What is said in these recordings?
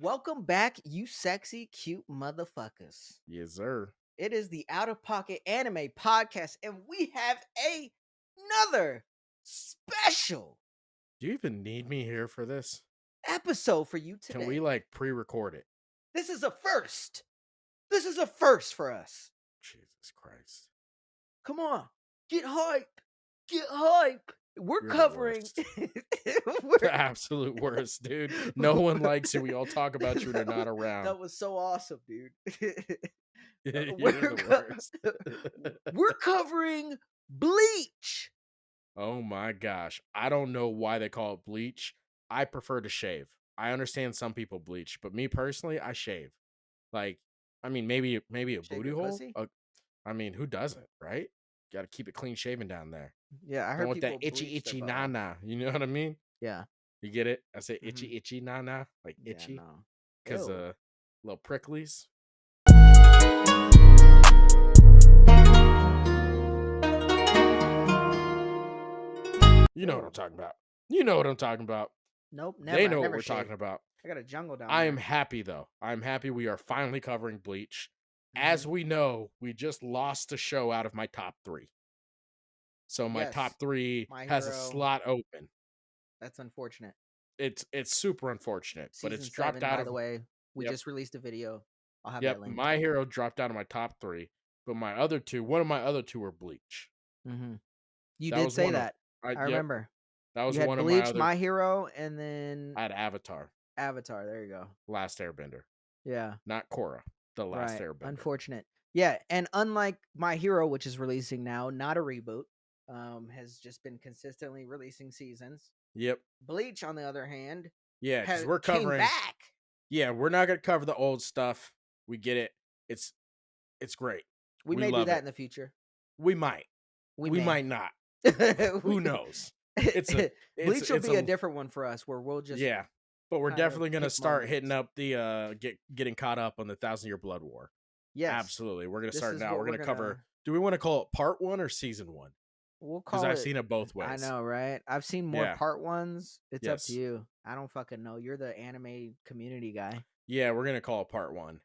Welcome back, you sexy, cute motherfuckers. Yes, sir. It is the Out of Pocket Anime Podcast, and we have another special Do you even need me here for this? episode for you Can we today. pre-record it? This is a first. This is a first for us. Jesus Christ. Come on, get hype. Get hype. We're You're the covering. worst. The absolute worst, dude. No one likes you. We all talk about you when they're not around. That was so awesome, dude. You're the worst. We're covering Bleach. Oh my gosh. I don't know why they call it bleach. I prefer to shave. I understand some people bleach, but me personally, I shave. Like, I mean, maybe a Shave booty your hole. pussy? I mean, who doesn't, right? Got to keep it clean shaven down there. Yeah, I Don't heard want people that itchy bleach their itchy butthole. nana. You know what I mean? Yeah, You get it? I say Mhm. itchy itchy nana, like yeah, itchy, no. because Ew. little pricklies. You know what I'm talking about. You know what I'm talking about. Nope, never. They I know what never we're talking shaved. about. I got a jungle down I there. am happy though. I'm happy we are finally covering Bleach. Mhm. As we know, we just lost a show out of my top 3. So my Yes, top 3 My has a Hero. slot open. That's unfortunate. It's super unfortunate, but it's Season dropped 7, out by of. the way. We Yep. just released a video. I'll have Yep, that linked. My Hero dropped out of my top 3, but one of my other two were Bleach. Mm-hmm. You That did was say one of. that. I Yep, remember. that was You had one of my Bleach, other. My Hero, and then I had Avatar, Avatar. There you go. Last Airbender, Yeah. not Korra, the Last Right. Airbender. Unfortunate. Yeah, and unlike My Hero, which is releasing now, not a reboot, has just been consistently releasing seasons. Yep. Bleach, on the other hand, Yeah, because we're covering. came back. Yeah, we're not gonna cover the old stuff. We get it. It's great. We may do love that it. in the future. We might. We may. might not. Who knows? Bleach will be a different one for us, where we'll just but we're kind of definitely gonna pick start moments. hitting up the getting caught up on the 1,000-Year Blood War. Yes, Absolutely. We're gonna This start is now. what We're gonna we're cover. Do we want to call it part 1 or season 1? We'll Because call I've it. seen it both ways. I know, right? I've seen more Yeah. part 1s. It's up to Yes. you. I don't fucking know. You're the anime community guy. Yeah, we're gonna call it part 1.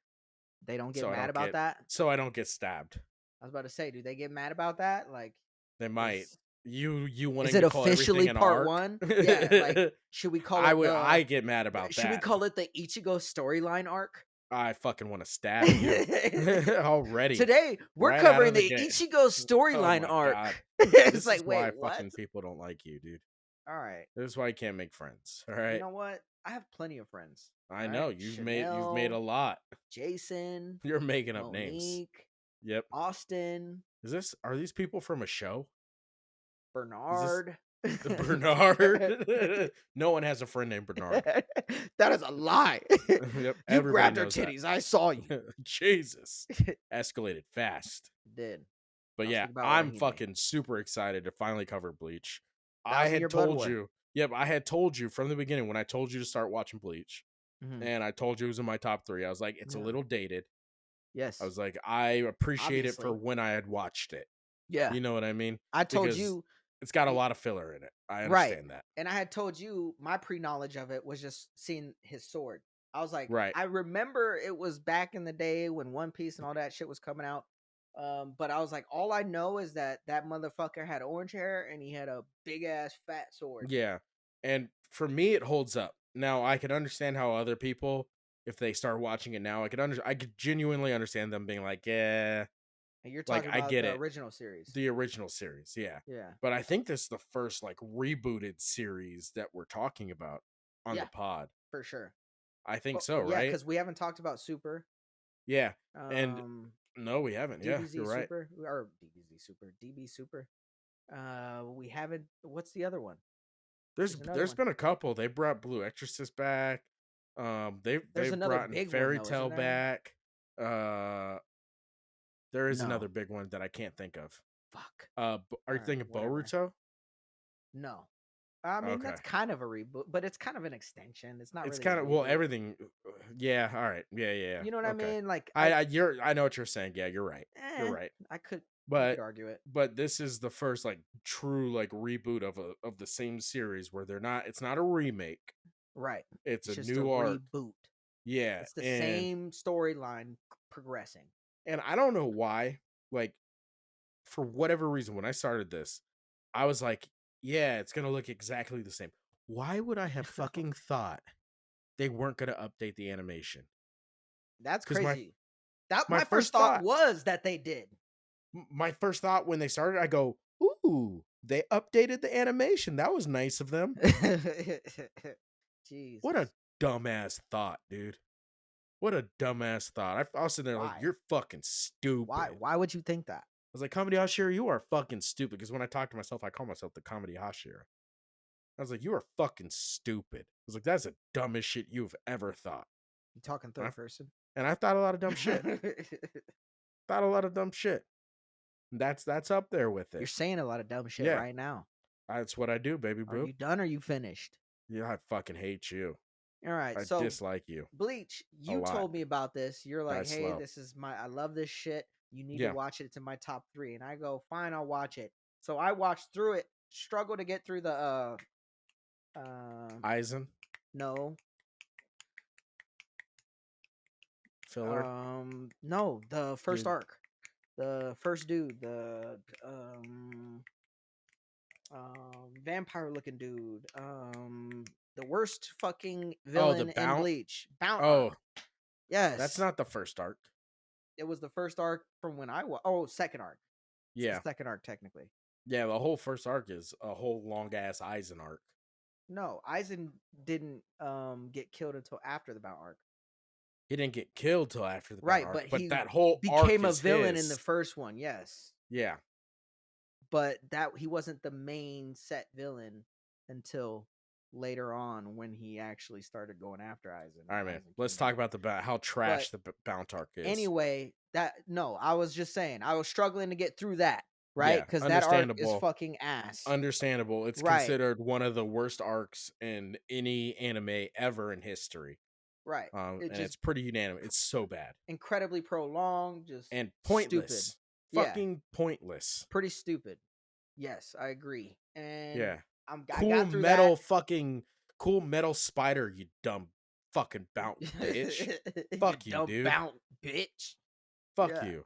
They don't get So I mad don't about get- that. So I don't get stabbed. I was about to say, do they get mad about that? Like, They might. You want is it to call officially everything an part arc? 1? Yeah, like, should we call it? I get mad about should that. we call it the Ichigo storyline arc? I fucking want to stab you already. Today we're Right out covering of the the gate. Ichigo storyline Oh my arc. God. It's This like, is why wait, what? fucking people don't like you, dude. All right. This is why you can't make friends. All right. You know what? I have plenty of friends. I all know right? you've made Chanel, a lot. Jason. You're making up names. Monique, Yep. Austin. Are these people from a show? Bernard. Bernard. No one has a friend named Bernard. That is a lie. Yep. You Everybody grabbed her knows that. titties. I saw you. Jesus. Escalated fast. Did. But I'll yeah, speak about I'm Rahime. fucking super excited to finally cover Bleach. I 1,000 Year had Blood told War. you. Yep, I had told you from the beginning when I told you to start watching Bleach. Mhm. And I told you it was in my top 3. I was like, it's a Yeah. little dated. Yes. I was like, I appreciate it for Obviously. when I had watched it. Yeah. You know what I mean? I told Because you. it's got a lot of filler in it. I Right. understand that. And I had told you my pre-knowledge of it was just seeing his sword. I was like, Right. I remember it was back in the day when One Piece and all that shit was coming out. But I was like, all I know is that motherfucker had orange hair and he had a big ass fat sword. Yeah. And for me, it holds up. Now, I can understand how other people, if they start watching it now, I could genuinely understand them being like, yeah. And you're Like, talking I about get the it. original series. The original series, yeah. Yeah. But I think this is the first like rebooted series that we're talking about on Yeah. the pod. For sure. I think Well, so, yeah, right? because we haven't talked about Super. Yeah. And no, we haven't. DBZ Yeah, you're right. Super or DBZ Super, DB Super. We haven't. What's the other one? There's another one. been a couple. They brought Blue Exorcist back. They've another brought big one, Fairy though, Tale isn't there? back. There is No. another big one that I can't think of. Fuck. Are you Alright, thinking whatever. Boruto? No. I mean, that's Okay. kind of a reboot, but it's kind of an extension. It's not. It's really a kind of reboot. everything. Yeah. All right. Yeah. You know what I Okay. mean? Like I know what you're saying. Yeah, you're right. You're right. I could But argue it. but this is the first like true like reboot of the same series where it's not a remake. Right. It's a just new a arc. reboot. Yeah, It's the same storyline progressing. and I don't know why, like, for whatever reason, when I started this, I was like, yeah, it's gonna look exactly the same. Why would I have fucking thought they weren't gonna update the animation? That's Because crazy. That my my first first thought thought was that they did. my first thought when they started, I go, ooh, they updated the animation. That was nice of them. What a Jesus. dumbass thought, dude. What a dumbass thought. I was sitting there like, Why? you're fucking Why? stupid. Why would you think that? I was like, Comedy Hashira, you are fucking stupid. Because when I talk to myself, I call myself the Comedy Hashira. I was like, you are fucking stupid. I was like, that's the dumbest shit you've ever thought. You talking And third person? I've thought a lot of dumb shit. You're Thought a lot of dumb shit. That's up there with it. saying a lot of dumb shit Yeah, right now. that's what I do, baby Are boo. you done or you finished? Yeah, I fucking hate you. All right. I So dislike you Bleach, a you lot. told me about this. You're like, That's hey, slow. this is I love this shit. You need to Yeah, watch it. It's in my top 3. And I go, fine, I'll watch it. So I watched through it, struggle to get through the Eisen no. filler. No, the first Dude. arc. The first dude, the vampire looking dude. The worst fucking Oh, the villain in Bount. Bleach. Bount arc. Oh, that's Yes. not the first arc. It was the first arc from when oh, second arc. It's Yeah, the second arc technically. yeah. The whole first arc is a whole long ass Eisen arc. No, Aizen didn't get killed until after the Bount arc. He didn't get killed till after the Bount Right, arc, but but he that whole arc became a is villain in the his. first one, yes. Yeah, But that he wasn't the main set villain until later on when he actually started going after Aizen. all right, And man. Aizen Let's came talk back. about how trash But the Bount arc is. anyway, I was just saying, I was struggling to get through that, right? Yeah, Because that arc is understandable. fucking ass. Understandable. It's Right, considered one of the worst arcs in any anime ever in history. right. It And just it's pretty unanimous. It's so bad incredibly prolonged, just and stupid. pointless. Yeah, Fucking pointless. pretty stupid. Yes, I agree. And Yeah. I Cool got through that. metal fucking cool metal spider, you dumb fucking Bount bitch. You Fuck you, dumb dude. Bount bitch. Fuck Yeah. you.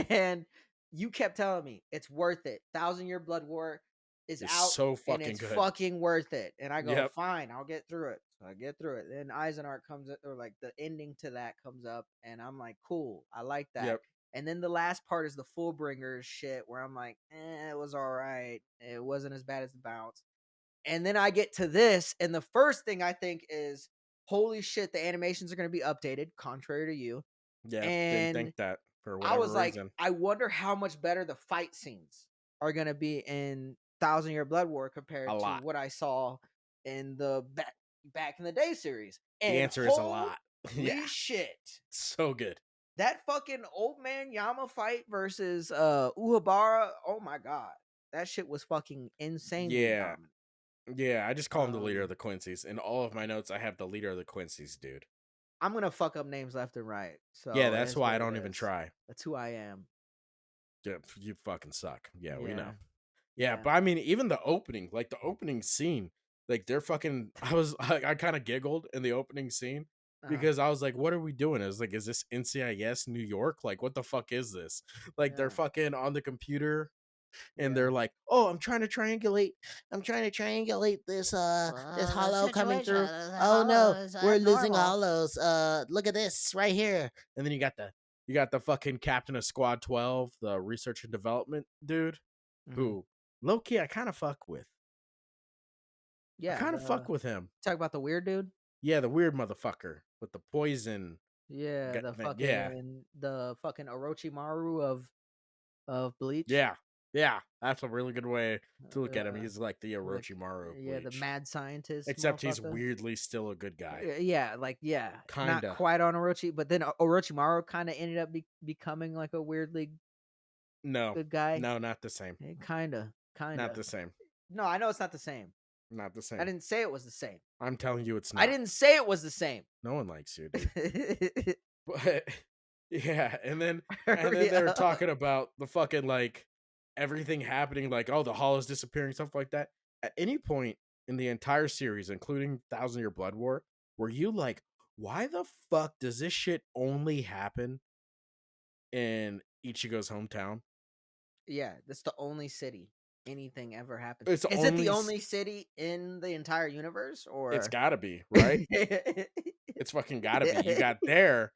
And you kept telling me it's worth it. 1,000-Year Blood War is It's out so and fucking it's good. fucking worth it. And I go, Yep. fine, I'll get through it. So I get through it. Then Eisenart comes or like the ending to that comes up, and I'm like, cool, I like that. Yep. And then the last part is the Fullbringers shit where I'm like, it was all right. It wasn't as bad as the Bounce. And then I get to this, and the first thing I think is, holy shit, the animations are going to be updated, contrary to you. Yeah. Didn't And think that for I whatever was like, reason. I wonder how much better the fight scenes are going to be in 1,000-Year Blood War A compared to lot. what I saw in the back in the day series. The And answer is a lot. holy Yeah. shit. So good. That fucking old man Yama fight versus Uhabara, oh my god. That shit was fucking insanely Yeah. dominant. Yeah. I just call him the leader of the Quincy's. In all of my notes, I have the leader of the Quincy's, dude. I'm gonna fuck up names left and right. So Yeah, it that's is why what I it don't even is. try. That's who I am. Yeah, you fucking suck. Yeah, we know. Yeah. Yeah, but I mean, even the opening, like the opening scene, like they're fucking. I kind of giggled in the opening scene because I was like, "What are we doing?" I was like, "Is this NCIS New York? Like, what the fuck is this?" Like they're Yeah. fucking on the computer and Yeah. they're like, "Oh, I'm trying to triangulate this this hollow coming through. Oh no, we're losing hollows. Look at this right here." And then you got the fucking captain of Squad 12, the research and development dude, Mhm. who low key I kind of fuck with. I Yeah. kind of fuck with him. Talk about the weird dude. Yeah, the weird motherfucker with the poison. Yeah, Yeah, the fucking Orochimaru of Bleach. yeah, yeah. That's a really good way to look at him. Yeah. He's like the The- Orochimaru of yeah, the Bleach. mad scientist. Except he's motherfucker. weirdly still a good guy. Yeah, not Kinda. quite on Orochi, but then Orochimaru kind of ended up becoming like a weirdly No, good guy. no, not the same. Kinda. Not the same. No, I know it's not the same. Not the same. I didn't say it was the same. I'm telling you, it's not. I didn't say it was the same. No one likes you, dude. But yeah, and then Hurry they're up. talking about the fucking like everything happening, like oh the hollows disappearing, stuff like that. At any point in the entire series, including 1,000-Year Blood War, were you like, why the fuck does this shit only happen in Ichigo's hometown? Yeah, that's the only city anything ever happens. It's Is it the only only city in the entire universe, it's or gotta be, right? It's fucking gotta be. You got there,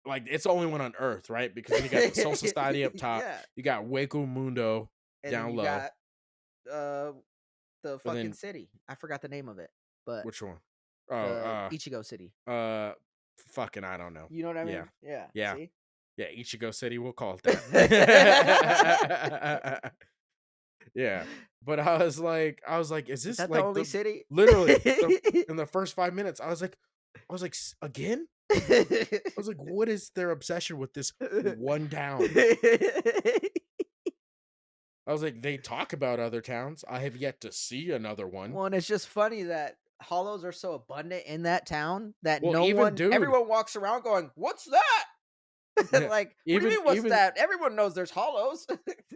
like it's the only one on Earth, right? Because then you got the Soul Society up top, Yeah, you got Waco Mundo and then down you low, got uh the but fucking then city. I forgot the name of it, but which one? Oh, the Ichigo city. fucking I don't know. You know what I Yeah, mean? Yeah. yeah, See. yeah. Ichigo City, we'll call it Is that. Yeah, but I was like, is this that the like only the city? literally the in the first 5 minutes? I was like, again? I was like, what is their obsession with this one town? I was like, they talk about other towns. I have yet to see another one. Well, and it's just funny that hollows are so abundant in that town that Well, even dude, everyone walks around going, "What's that?" yeah, Like, what do you even mean, what's even that? Everyone knows there's hollows.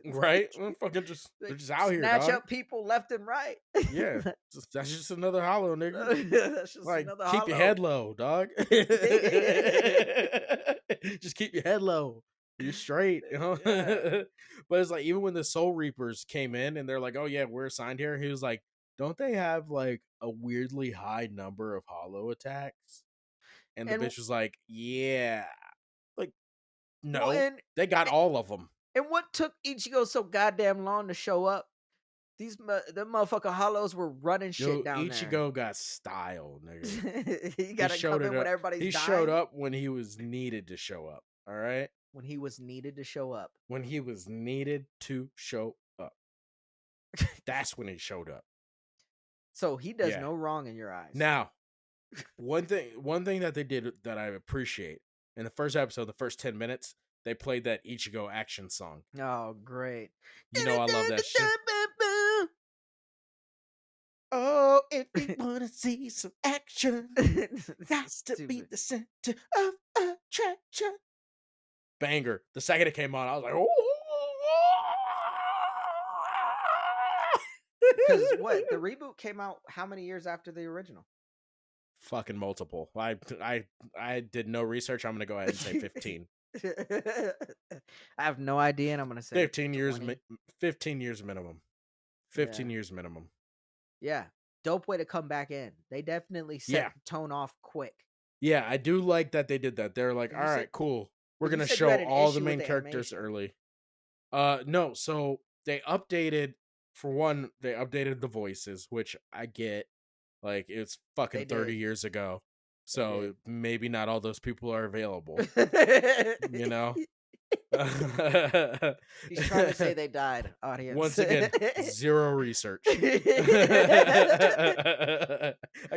right? Well, fucking just they're Like, just out here, snatch dog. up people left and right. Yeah, that's just another hollow, nigga. That's just Like, another keep your hollow. head low, dog. Just keep your head low. You're straight, you know. Yeah. But it's like even when the Soul Reapers came in and they're like, "Oh yeah, we're assigned here." He was like, "Don't they have like a weirdly high number of hollow attacks?" And the And bitch was like, "Yeah." Like, well, no, they got all of them. and what took Ichigo so goddamn long to show up? Them motherfucking hollows were running shit Dude, down there. Ichigo got style, nigga. You He gotta showed come it in when up. everybody's He showed dying. up when he was needed to show up. All right? When he was needed to show up. When he was needed to show up. That's when he showed up. So he does Yeah. no wrong in your eyes. Now, one thing that they did that I appreciate in the first episode, the first 10 minutes, they played that Ichigo action song. Oh, great. You know I love that shit. Oh, if you wanna see some action, got to be Stupid. the center of attraction. Banger. The second it came on, I was like, Because what? The reboot came out how many years after the original? fucking multiple. I did no research. I'm gonna go ahead and say 15. I have no idea, and I'm gonna say 15 years 20. 15 years minimum. 15 Yeah. years minimum. Yeah. Dope way to come back in. They definitely set Yeah. the tone off quick. Yeah, I do like that they did that. They're like, But all right, cool. We're but you gonna said you show had an all the issue with main the characters animation. early. No, so they updated for one, they updated the voices, which I get. Like it's fucking They 30 did. years ago. They did. So maybe not all those people are available, you know? He's trying to say they died, audience. Once again, zero research. I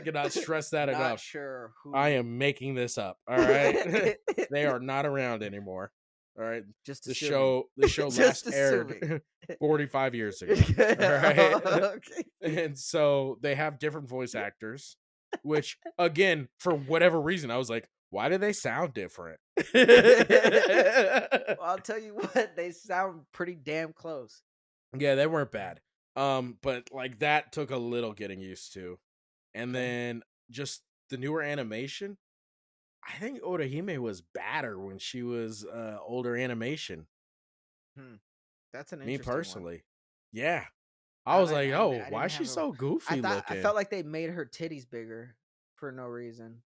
cannot stress that Not enough. sure I who. am making this up. All right. They are not around anymore. All right. Just The assuming. show the show Just last assuming. aired 45 years ago. All right. Okay. And so they have different voice actors, which again, for whatever reason, I was like, why do they sound different? Well, I'll tell you what, they sound pretty damn close. Yeah, they weren't bad. But like that took a little getting used to. And Okay. then just the newer animation. I think Orihime was badder when she was older animation. That's an Me interesting one. personally. Yeah. I was like, oh, I why didn't is she have a. so goofy I looking? felt like they made her titties bigger for no reason.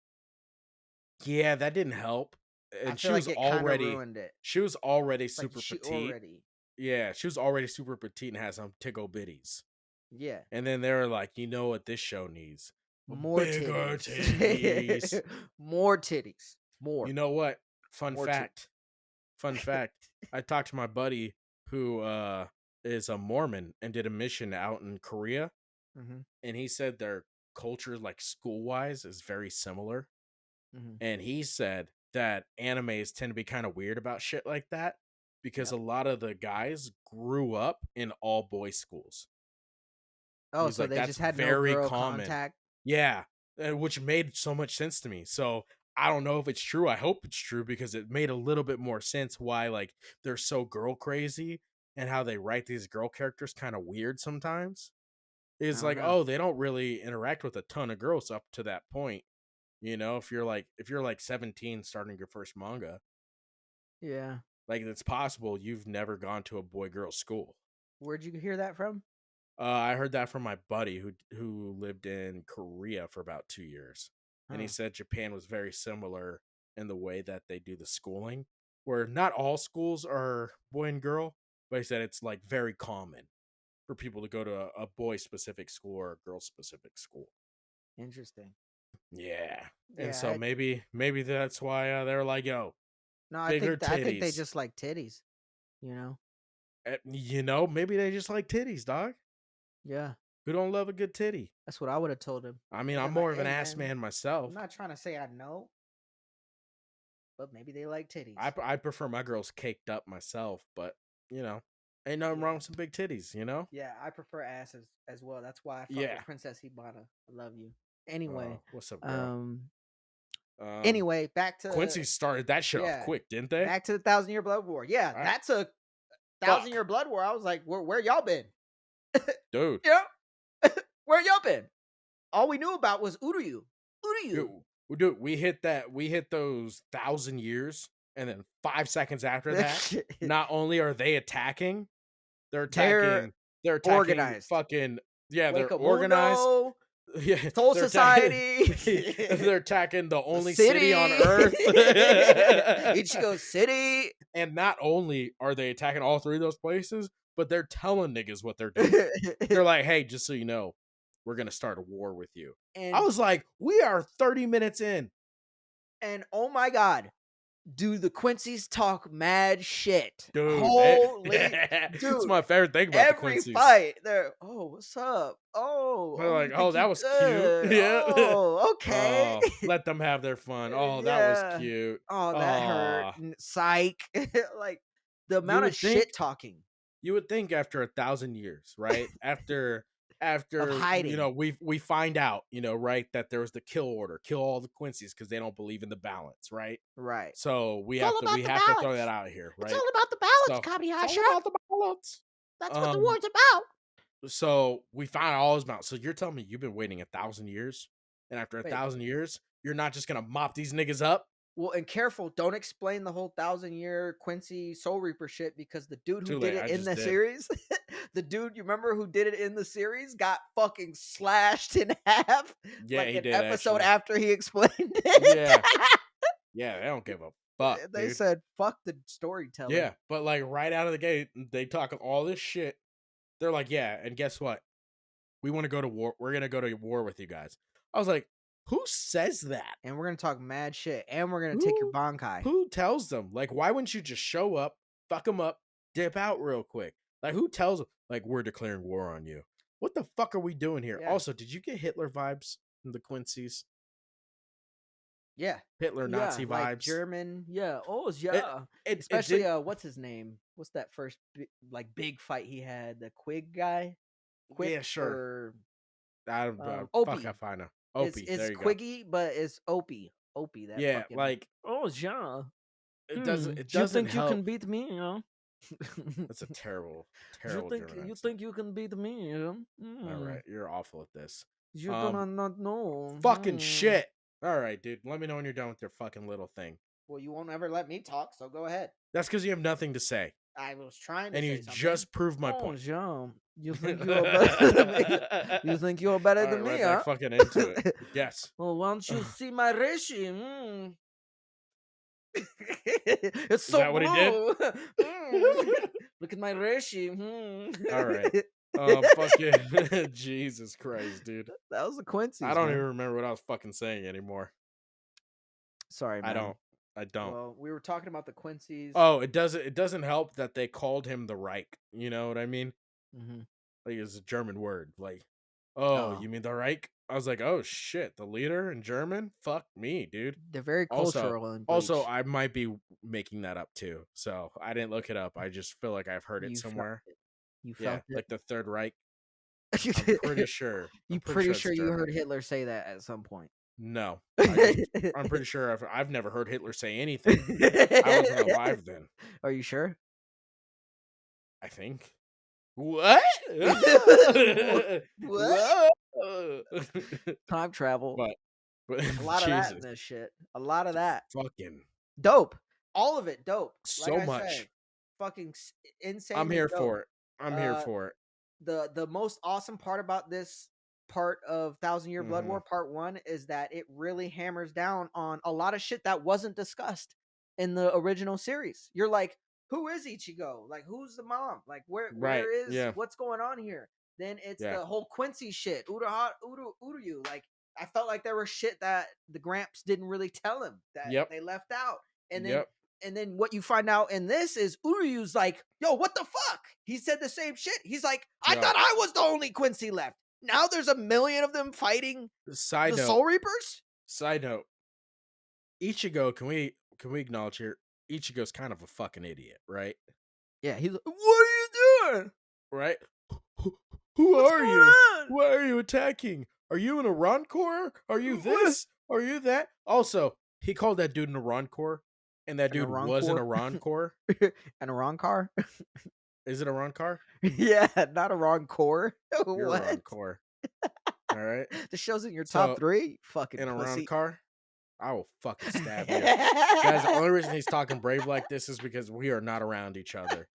Yeah, that didn't help. I And feel like it kind of ruined it. she was already Like super she petite. already. Yeah, she was already super petite and had some tickle bitties. Yeah. And then they were like, you know what this show needs? More Bigger titties. titties. More titties. More. You know what? Fun More fact. Fun fact. I talked to my buddy who is a Mormon and did a mission out in Korea. Mm-hmm. And he said their culture, like school wise, is very similar. Mm-hmm. And he said that animes tend to be kind of weird about shit like that because Yep. a lot of the guys grew up in all boys schools. Oh, He's so like, they that's just had no very girl common. contact. Yeah, which made so much sense to me. So I don't know if it's true. I hope it's true because it made a little bit more sense why like they're so girl crazy and how they write these girl characters kind of weird sometimes. I It's don't like, know. oh, they don't really interact with a ton of girls up to that point. You know, if you're like 17 starting your first manga, Yeah. like it's possible you've never gone to a boy girl school. Where'd you hear that from? I heard that from my buddy who lived in Korea for about 2 years, and he Huh. said Japan was very similar in the way that they do the schooling, where not all schools are boy and girl, but he said it's like very common for people to go to a boy specific school or a girl specific school. Interesting. Yeah, and Yeah. so maybe that's why they're like, yo, No, bigger I think they titties. just like titties. You know? Maybe they just like titties, dog. Yeah. Who don't love a good titty? That's what I would have told him. I mean, I'd I'm been like, more of an hey ass man, man I'm myself. not trying to say I know, but maybe they like titties. I prefer my girls caked up myself, but you know, ain't nothing wrong Yeah. with some big titties, you know? Yeah, I prefer asses as well. That's why I fuck Yeah. with Princess Hibana. I love you. Anyway, What's up, girl? um, Um, anyway, back to Quincy started that shit off yeah, quick, didn't they? back to the Thousand Year Blood War. Yeah, I, that's a Thousand fuck, Year Blood War. I was like, where y'all been? dude. You know, where y'all been? All we knew about was Uryu. Dude, Uryu. dude, we hit that. We hit those 1,000 years, and then 5 seconds after that, not only are they attacking, they're They're attacking. They're attacking. organized. Fucking yeah, they're Wake organized. Mundo, Yeah, Soul they're attacking. Society, They're attacking the the only city on city, Earth. Ichigo City. And not only are they attacking all three of those places, but they're telling niggas what they're doing. They're like, hey, just so you know, we're gonna start a war with you. I and was like, we are 30 minutes in. and oh my god, do the Quincy's talk mad shit. Dude, Holy it's dude. my favorite thing about the Every Quincy's. fight, they're what's up? They're You like, oh, think that you was cute. good? Yeah. Okay. Oh, let them have their fun. Oh, that was Yeah. cute. Oh, that hurt. Oh, Psych. Like the you amount of would think shit talking you would think after 1,000 years, right? of After hiding. we find out, right, that there was the kill order, kill all the Quincy's because they don't believe in the balance, right? Right. So we It's all have to about we the have to throw that balance. out here, It's right? all about the balance, So it's all Kabiyasha. about the balance. That's what the Um, war's about. so we found all his mounts. So you're telling me you've been waiting 1,000 years, and after a Wait. 1,000 years, you're not just gonna mop these niggas up? Well, and careful, don't explain the whole 1,000 year Quincy Soul Reaper shit because the dude who Too did late. it I in just the did. series, the dude you remember who did it in the series got fucking slashed in half Yeah, like he an did episode actually. after he explained it. Yeah, yeah. They don't give a fuck, They dude. said, fuck the storytelling. Yeah, but like right out of the gate, they talk all this shit. They're like, yeah, and guess what? We want to go to war. We're gonna go to war with you guys. I was like, who says that? And we're going to talk mad shit. And we're going to take your Who Bankai. who tells them? Like, why wouldn't you just show up, fuck them up, dip out real quick? Like, who tells them? Like, we're declaring war on you. What the fuck are we doing here? Yeah. Also, did you get Hitler vibes from the Quincy's? Yeah. Hitler Yeah. Nazi Like vibes. German. Yeah. Oh, yeah. It Especially, did. what's his name? What's that first big fight he had? The Quig guy? Quick Yeah, sure. or I don't fuck Opie. if I know. It's Opie. There you go. Quiggy, but it's Opie. Opie, that Yeah, fucking like oh yeah. it doesn't. It You doesn't think help. you can beat me, you know? That's a terrible, you terrible think German you accent. think you can beat me, you know? All right, you're awful at this. You do not know. Fucking shit. All right, dude. Let me know when you're done with your fucking little thing. Well, you won't ever let me talk, so go ahead. That's because you have nothing to say, I was trying to and say you something. just proved my point. Yeah. You think you're better than me? You think you're better All than right, me, right huh? back fucking into it. Yes. Well, why don't you see my Rishi? It's so that what he did? Look at my Rishi. All right. Fucking Jesus Christ, dude. That was the Quincy's. I don't man. even remember what I was fucking saying anymore. Sorry, man. I don't. Well, we were talking about the Quincy's. Oh, it doesn't help that they called him the Reich. You know what I mean? Mm-hmm. Like it's a German word. Like, oh, you mean the Reich? I was like, oh shit, the leader in German? Fuck me, dude. They're very cultural in Bleach. Also, I might be making that up too. So I didn't look it up. I just feel like I've heard it somewhere. You felt it? Like the Third Reich. I'm pretty sure. You I'm pretty it's sure you German. heard Hitler say that at some point? No, I'm pretty sure I've never heard Hitler say anything. I wasn't alive then. Are you sure? I think. What? What? Time travel. But But A lot of that in Jesus, this shit. A lot of that. fucking Dope. All of it dope. Like so I said, much. fucking I'm insanely here dope. for it. I'm here Uh, for it. the most awesome part about this part of Thousand Year Blood Hmm. War Part 1 is that it really hammers down on a lot of shit that wasn't discussed in the original series. You're like, who is Ichigo? Like, who's the mom? Like, Right. where is Yeah. what's going on here? Then it's Yeah. the whole Quincy shit. Uryu. Like, I felt like there was shit that the Gramps didn't really tell him that Yep. they left out. And then Yep. and then what you find out in this is Uryu's like, yo, what the fuck? He said the same shit. He's like, I Yo. thought I was the only Quincy left. Now there's a million of them fighting Side the note. Soul Reapers? Side note. Ichigo, can we acknowledge here? Ichigo's kind of a fucking idiot, right? Yeah, he's like, what are you doing? Right? Who What's are going you? on? Why are you attacking? Are you an Iran Are you What? this? Are you that? Also, he called that dude an Iran and that An dude Iran was an core? Iran. An Iran car? Is it Iran? Yeah, not Iran core. You're What? Iran. All right. The show's in your top So, 3? Fucking in Iran, pussy. I will fucking stab you. Guys, the only reason he's talking brave like this is because we are not around each other.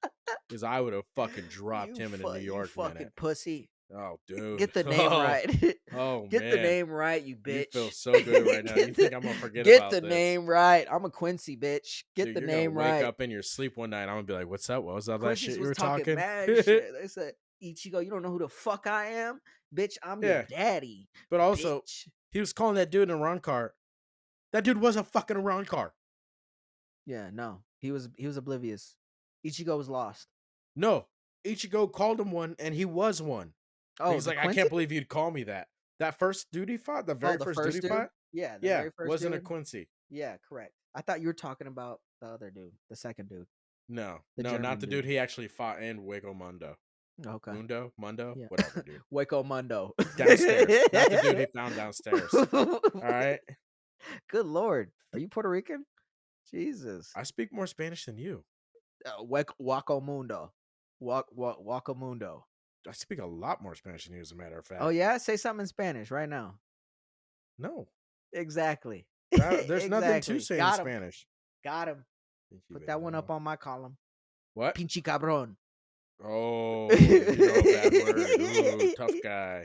Because I would have fucking dropped him in a New You York fucking minute. pussy. Oh, dude. Get the name right. Oh, Get the man. name right, you You feel bitch. so good right now. You think I'm going to forget Get about the this. name right. I'm a Quincy, bitch. Get Dude, the you're going to name wake right. up in your sleep one night. I'm going to be like, what's up? What was up that Quincy's shit you was were talking talking? mad shit. They said, Ichigo, you don't know who the fuck I am? Bitch, I'm your Yeah. daddy. But also, Bitch. he was calling that dude an Iran. That dude was a fucking Iran. Yeah, no. He was oblivious. Ichigo was lost. No. Ichigo called him one, and he was one. And Oh, he's the like, I Quincy? can't believe you'd call me that. That first dude he fought, the Oh, very the first dude he first dude? fought, Yeah, the yeah, very first wasn't a dude. Quincy. Yeah, correct. I thought you were talking about the other dude, the second dude. No, The no, not German the dude he actually fought in Waco Mundo. Okay. Mundo, Yeah. whatever, dude. Waco Mundo. Downstairs, not the dude he found downstairs. All right. Good Lord. Are you Puerto Rican? Jesus. I speak more Spanish than you. Waco Mundo. Waco Mundo. I speak a lot more Spanish than you, as a matter of Oh, fact. yeah? Say something in Spanish right now. No, Exactly. there's nothing to say in Got him. Spanish. Got him. Put that one up on my column. What? Pinche cabron. Oh, you know a bad word. Ooh, tough guy.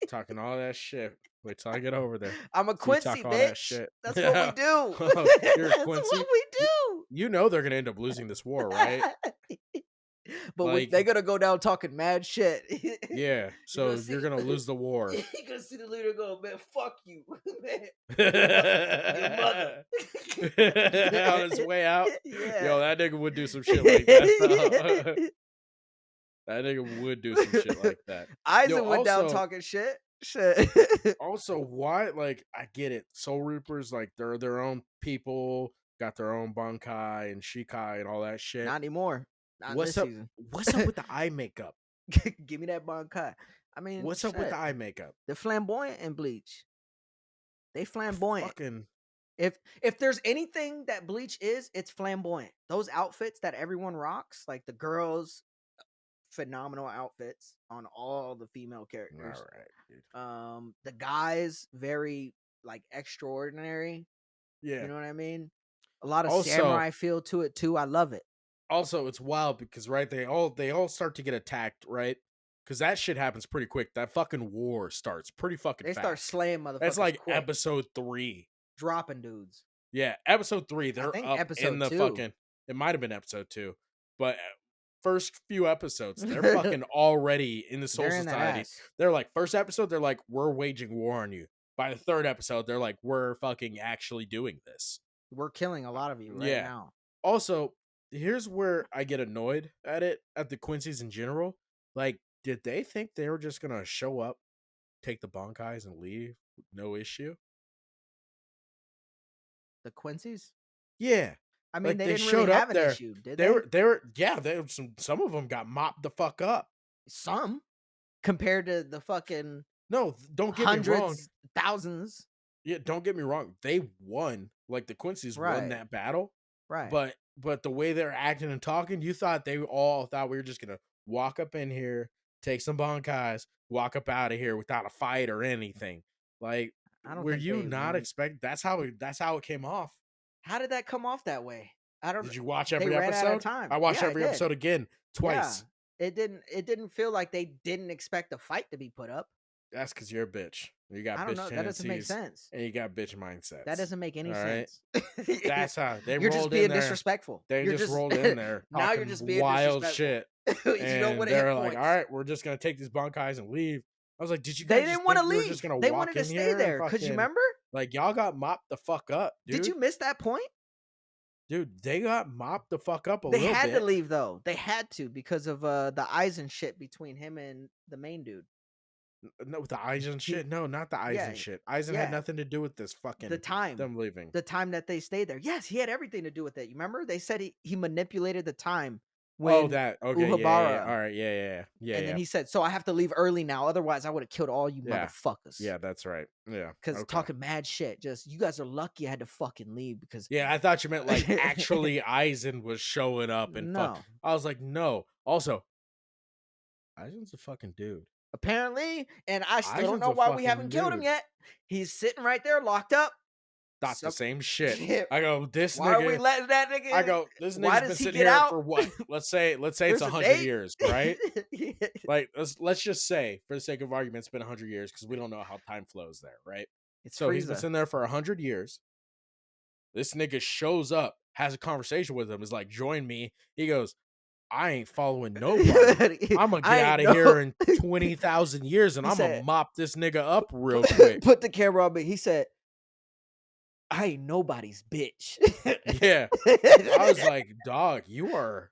Talking all that shit. Wait till I get over there. I'm a So you Quincy, talk all that bitch. shit. That's what we do. Oh, you're a That's Quincy. what we do. You know they're gonna end up losing this war, right? But they're gonna go down talking mad shit. Yeah. So you're gonna lose the war. You're gonna see the leader go, man, fuck you, man. Your mother. On his way out. Yeah. Yo, that nigga would do some shit like that. That nigga would do some shit like that. Aizen went down talking shit. Also, why? Like, I get it. Soul Reapers, like, they're their own people, got their own Bankai and Shikai and all that shit. Not anymore. Not What's this up? season. What's up with the eye makeup? Give me that Bankai. I mean, What's up with the eye makeup? They're flamboyant in Bleach. They flamboyant. Fucking. If there's anything that Bleach is, it's flamboyant. Those outfits that everyone rocks, like the girls, phenomenal outfits on all the female characters. All right, dude. The guys, very like extraordinary. Yeah. You know what I mean? A lot of Also, samurai feel to it too. I love it. Also, it's wild because they all start to get attacked, right? Because that shit happens pretty quick. That fucking war starts pretty fucking They fast. start slaying motherfuckers. That's like quick. episode 3. Dropping dudes. Yeah, episode 3. They're think up episode in the 2. fucking. It might have been episode 2, but first few episodes, they're fucking already in the Soul Society. They're like, first episode, they're like, we're waging war on you. By the third episode, they're like, we're fucking actually doing this. We're killing a lot of you right now. Also, here's where I get annoyed at the Quincy's in general. Like, did they think they were just gonna show up, take the Bankais, and leave? No issue. The Quincy's? Yeah. I mean, like, they didn't showed really up have an there. issue, did they? Some of them got mopped the fuck up. Some compared to the fucking no, don't get hundreds, me wrong. Thousands. Yeah, don't get me wrong. They won. Like the Quincy's won that battle. Right. But the way they're acting and talking, you thought they all thought we were just gonna walk up in here, take some Bankais, walk up out of here without a fight or anything. Like, I don't Were think you they not wanted. expect? That's how it came off. How did that come off that way? I don't. Did you watch They every ran out of episode? I time. watched Yeah, I every did. episode again Yeah, twice. it didn't. It didn't feel like they didn't expect a fight to be put up. That's because you're a bitch. You got I don't bitch know. That doesn't make tendencies sense. and you got bitch That mindsets. doesn't make All any right. sense. That's how they You're just rolled in being there. disrespectful. They You're just just rolled in there now you're talking just being wild disrespectful. shit. You don't want And to hit they're like, all points. right, we're just going to take these bunkies and leave. I was like, did you They guys just didn't want think to we were just leave. going to They walk wanted to in stay here and there. Cause you fucking, remember? like, y'all got mopped the fuck up, dude? Did you miss that point? Dude, they got mopped the fuck up a They little had to bit. leave though. They had to because of the Eisen shit between him and the main dude. No, the Eisen shit. No, not the Eisen Yeah, shit. Eisen had yeah. nothing to do with this The fucking time. them leaving. The time that they stayed there. Yes, he had everything to do with it. You remember? They said he manipulated the time Oh, when that. Okay, yeah. Uhabara. All right, yeah. And then he said, "So I have to leave early now, otherwise I would have killed all you Yeah. motherfuckers." Yeah, that's right. Yeah. Because Okay. talking mad shit. Just you guys are lucky I had to fucking leave because Yeah, I thought you meant like actually Eisen was showing up and fuck. no. I was like, no. Also, Eisen's a fucking dude. Apparently, and I still don't Eisen's know a why we fucking haven't killed him dude. yet. He's sitting right there, locked up. That's the Some- same shit. Yeah. I go, this Why are we nigga. letting that nigga? I go, this Why nigga's been does he sitting get here out? for what? Let's say it's There's a 100 date? years, right? Yeah. Like let's just say, for the sake of argument, it's been 100 years because we don't know how time flows there, right? It's So he's been Frieza. sitting there for 100 years. This nigga shows up, has a conversation with him, is like, join me. He goes, I ain't following nobody. I'm gonna get out of here in 20,000 years and He I'm gonna said- mop this nigga up real quick. Put the camera on me. He said, "I ain't nobody's bitch." Yeah. I was like, dog, you are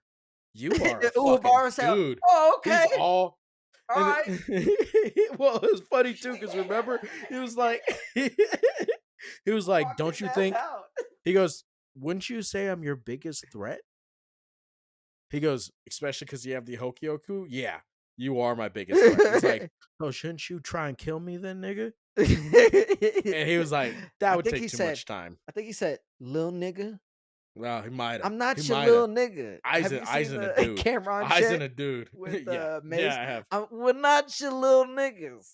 a Uhabara fucking said, dude. "Oh, okay, He's all all and right." well, it was funny too, because remember, he was like, Walking don't you that think? out. He goes, wouldn't you say I'm your biggest threat? He goes, especially because you have the Hokyoku? Yeah, you are my biggest threat. He's like, oh, shouldn't you try and kill me then, nigga? And he was like, that would take too much time. I think he said, "Little nigga, Well, he might have. I'm not He your might've. little nigga." Have you seen Eisen a the dude. Cameron Eisen shit a dude. with Yeah, Mace? yeah, I have. We're not your little niggas.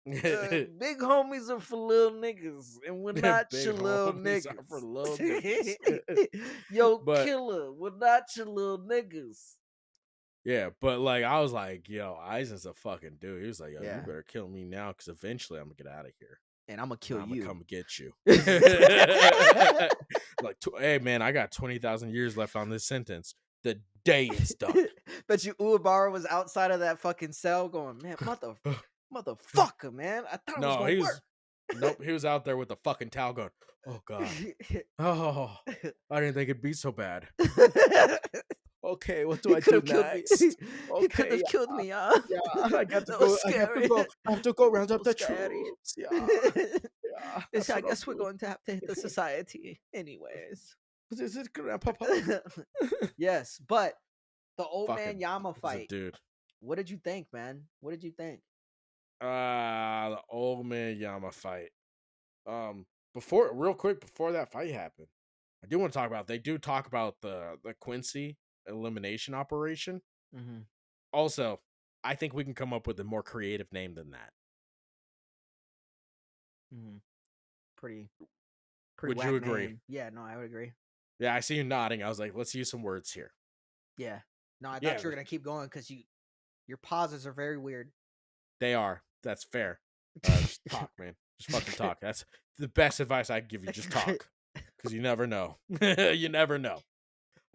Big homies are for little niggas, and we're not Big your little homies niggas. are for little niggas. Yo, But- killer, we're not your little niggas. Yeah, but like I was like, yo, Eisen's a fucking dude. He was like, yo, Yeah. you better kill me now, because eventually I'm gonna get out of here. And I'm gonna kill I'm you. gonna come get you. Like, hey man, I got 20,000 years left on this sentence. The day it's done. Bet you Uabara was outside of that fucking cell going, man, motherfucker, man. I thought it was No, gonna he was. work. Nope, he was out there with the fucking towel going, oh god, oh, I didn't think it'd be so bad. Okay, what do I do next? He Okay, could have killed me, yeah, I got to That go. was I have to scary. go. I have to go round up So the scary. troops. Yeah, yeah. Yes, that's I what guess I'll we're do. going to have to hit the society anyways. Is it Grandpapa? Yes, but the old man Fucking- Yama He's a fight. dude. What did you think, man? What did you think? The old man Yama fight. Real quick before that fight happened, I do want to talk about. They do talk about the Quincy elimination operation. Mm-hmm. Also, I think we can come up with a more creative name than that. Mm-hmm. Pretty. Would whack you agree? name. Yeah, no, I would agree. Yeah, I see you nodding. I was like, let's use some words here. Yeah. No, I thought Yeah. you were gonna keep going because your pauses are very weird. They are. That's fair. Just talk, man. Just fucking talk. That's the best advice I can give you. Just talk, because you never know. You never know.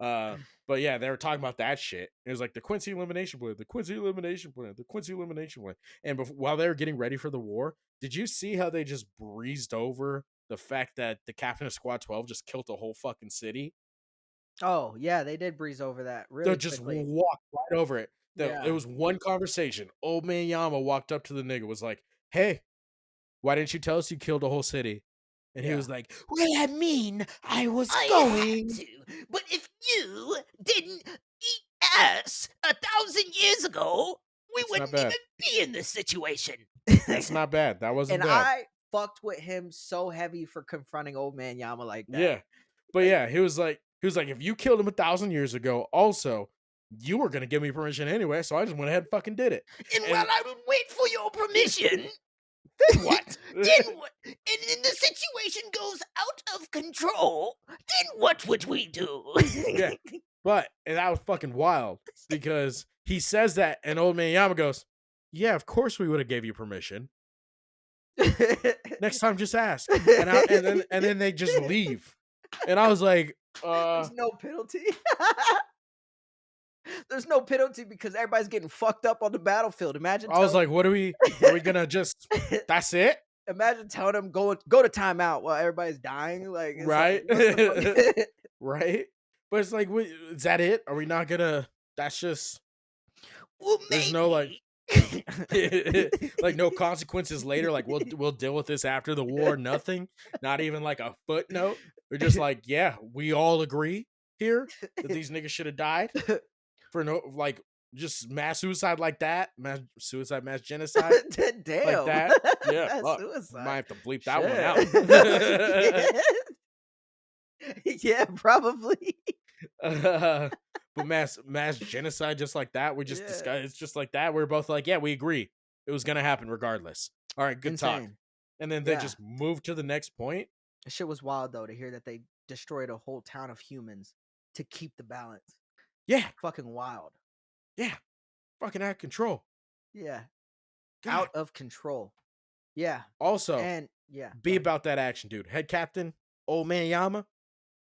But yeah, they were talking about that shit. It was like the Quincy elimination plan, the Quincy elimination plan, the Quincy elimination plan. And while they were getting ready for the war, did you see how they just breezed over the fact that the captain of Squad 12 just killed the whole fucking city? Oh yeah, they did breeze over that really They just quickly. walked right over it. Yeah. It was one conversation. Old man Yama walked up to the nigga, was like, hey, why didn't you tell us you killed a whole city? And he Yeah. was like, well, I mean, I was going. to, but if you didn't eat ass 1,000 years ago, we It's not bad. be in this situation. That's not bad. That wasn't And bad. I fucked with him so heavy for confronting old man Yama like that. Yeah. But yeah, he was like, if you killed him 1,000 years ago, also, you were gonna give me permission anyway, so I just went ahead and fucking did it. And while I would wait for your permission, Then what? Then what? And the situation goes out of control. Then what would we do? Yeah. But and that was fucking wild because he says that and old man Yama goes, "Yeah, of course we would have gave you permission. Next time just ask." And then they just leave. And I was like, There's no penalty. There's no penalty because everybody's getting fucked up on the battlefield. Imagine I was telling like, what are we gonna just that's it? imagine telling them go to timeout while everybody's dying. Like it's like Right? what the fuck? Right? But it's like, is that it? Are we not gonna that's just Well, there's no like maybe. like no consequences later. Like we'll deal with this after the war. Nothing. Not even like a footnote. We're just like, yeah, we all agree here that these niggas should have died for no like just mass suicide like that, mass suicide, mass genocide like Damn. that. Yeah, That's fuck. Might suicide. have to bleep that one Shit. out. Yeah, probably. But mass genocide just like that. We just Yeah. discussed it's just like that. We're both like, yeah, we agree. It was gonna happen regardless. All right, good talk. Insane. And then they Yeah. just move to the next point. That shit was wild though to hear that they destroyed a whole town of humans to keep the balance. Yeah, Fucking wild. yeah. Fucking out of control. Yeah. God. Out of control. Yeah. Also, And yeah. be go ahead. about that action, dude. Head captain, old man Yama,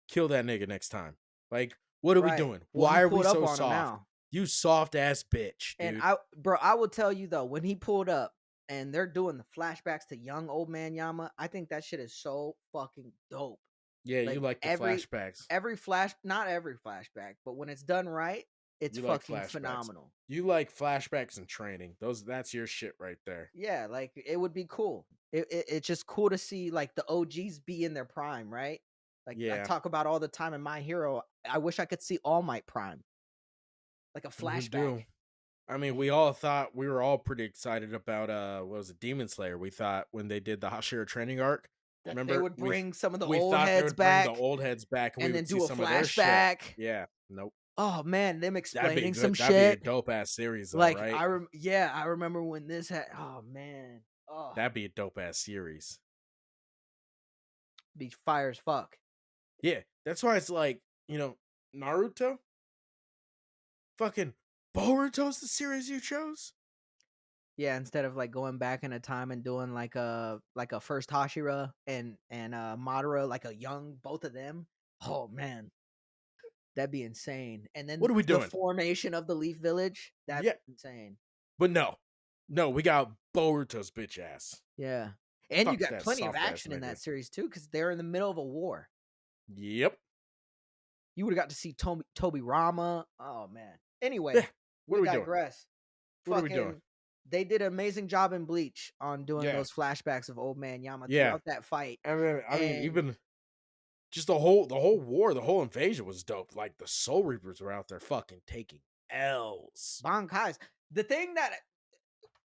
kill that nigga next time. Like, what are we Right. doing? Well, he Why are we pulled up so on him soft? now. You soft ass bitch, dude. And I will tell you though, when he pulled up and they're doing the flashbacks to young old man Yama, I think that shit is so fucking dope. Yeah, you like the flashbacks. Not every flashback, but when it's done right, it's You like fucking flashbacks. phenomenal. You like flashbacks and training. That's your shit right there. Yeah, like it would be cool. It's just cool to see like the OGs be in their prime, right? Like I Yeah. talk about all the time in My Hero. I wish I could see All Might prime, like a We flashback. do. I mean, we were all pretty excited about what was it, Demon Slayer. We thought when they did the Hashira training arc, That remember they would bring some of the we old thought they heads would bring back the old heads back and we and then would see do a some of their shit. flashback. Yeah, nope. Oh man, them That'd be explaining good. some That'd shit. be a dope ass series, though, Like right? I remember when this had. Oh man, oh, That'd be a dope ass series. be fire as fuck. Yeah, that's why it's like Naruto. Fucking Boruto's the series you chose. Yeah, instead of like going back in a time and doing like a first Hashira and Madara, like a young both of them. Oh man, that'd be insane. And then What are we the doing? formation of the Leaf Village. That's insane. But no, we got Boruto's bitch ass. Yeah, and you Fuck got that plenty of soft-ass action in nigga. that series too, because they're in the middle of a war. Yep. You would have got to see Toby Rama. Oh man. Anyway, Yeah. What are we doing? digress. What are we doing? They did an amazing job in Bleach on doing those flashbacks of old man Yama throughout that fight. I mean, even just the whole war, the whole invasion was dope. Like the Soul Reapers were out there fucking taking L's. Bankais. The thing that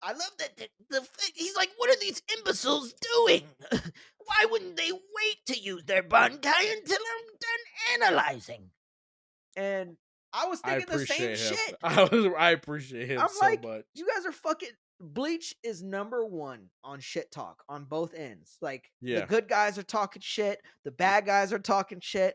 I love that he's like, what are these imbeciles doing? Why wouldn't they wait to use their Bankai until I'm done analyzing? And I was thinking the same shit. I appreciate him I'm so like, much. you guys are fucking. Bleach is #1 on shit talk on both ends. Like the good guys are talking shit, the bad guys are talking shit,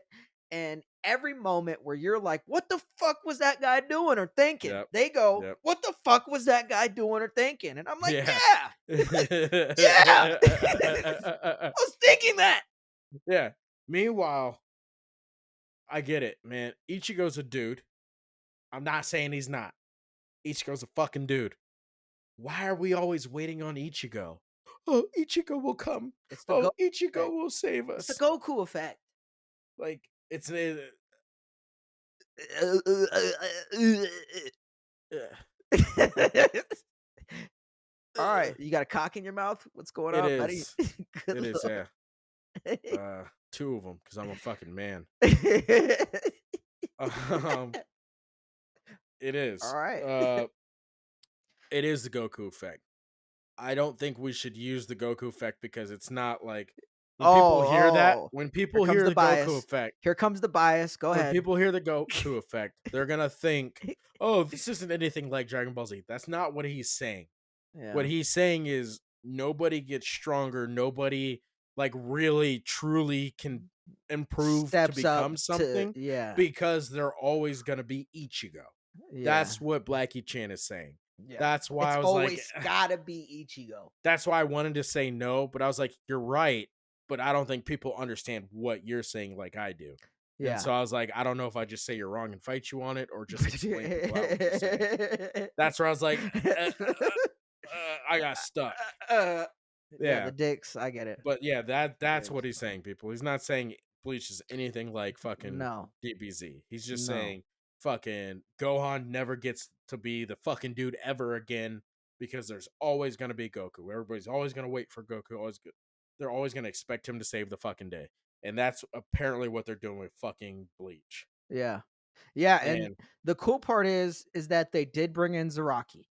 and every moment where you're like, "What the fuck was that guy doing or thinking?" They go, "What the fuck was that guy doing or thinking?" And I'm like, "Yeah, yeah, I was thinking that." Yeah. Meanwhile, I get it, man. Ichigo's a dude. I'm not saying he's not. Ichigo's a fucking dude. Why are we always waiting on Ichigo? Oh, Ichigo will come. Ichigo will save us. It's the Goku effect. Like, it's All right, you got a cock in your mouth? What's going on, buddy? It is, yeah. 2 of them, because I'm a fucking man. It is. All right. It is the Goku effect. I don't think we should use the Goku effect because it's not like when people hear that. When people hear the Goku effect, here comes the bias. Go ahead. When people hear the Goku effect, they're gonna think, "Oh, this isn't anything like Dragon Ball Z." That's not what he's saying. Yeah. What he's saying is nobody gets stronger. Nobody like really truly can improve to Steps up become to something yeah. because they're always going to be Ichigo. Yeah. That's what Blackie Chan is saying. Yeah. That's why It's I was like, always gotta be Ichigo. that's why I wanted to say no, but I was like, you're right. But I don't think people understand what you're saying like I do. And Yeah. so I was like, I don't know if I just say you're wrong and fight you on it or just explain to people what you're saying. That's where I was like, I got stuck. Uh, yeah, Yeah. the dicks, I get it. But yeah, The that's dicks. what he's saying, people. He's not saying Bleach is anything like fucking No. DBZ. He's just No. saying fucking Gohan never gets to be the fucking dude ever again because there's always gonna be Goku. Everybody's always gonna wait for Goku. They're always gonna expect him to save the fucking day, and that's apparently what they're doing with fucking Bleach. Yeah. Yeah, and And the cool part is that they did bring in Zaraki.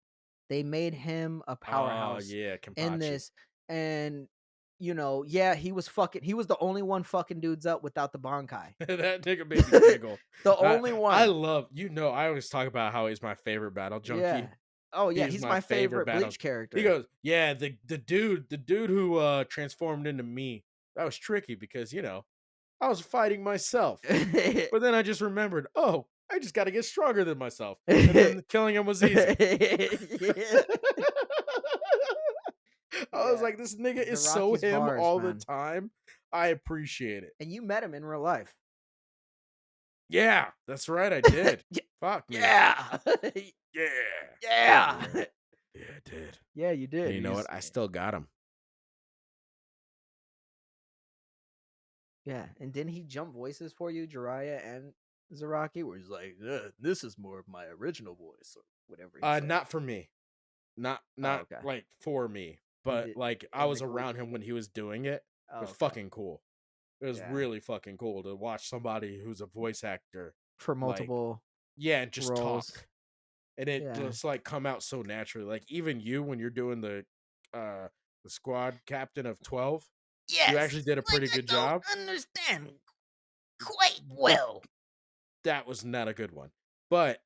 They made him a oh powerhouse yeah, in Kenpachi. this, and, yeah, he was the only one fucking dudes up without the Bankai. That nigga made me giggle. The only I one. love I always talk about how he's my favorite battle junkie. Yeah. Oh, yeah, He's he's my my favorite favorite battle. Bleach He character. goes, yeah, the dude who transformed into me. That was tricky because I was fighting myself, but then I just remembered, oh, I just got to get stronger than myself, and then killing him was easy. Yeah. I was Yeah. like, this nigga is so Zaraki's him bars, all the man. time. I appreciate it. And you met him in real life. Yeah, that's right. I did. Ye Fuck me. yeah. Yeah. Yeah. Yeah. Yeah, I did. Yeah, you And did. you know what? I still got him. Yeah, and didn't he jump voices for you, Jiraiya and Zaraki? Where he's like, "This is more of my original voice," or whatever he said. Not for me. Not Oh, not okay. like for me, And but like I in the was group. around him when he was doing it. It Oh, was okay. fucking cool. It was Yeah, really fucking cool to watch somebody who's a voice actor, for like, multiple yeah, and just roles. talk. And it Yeah. just like come out so naturally. Like even you when you're doing the squad captain of 12, you Yes, actually did a like pretty I good don't job. understand quite well. That was not a good one. But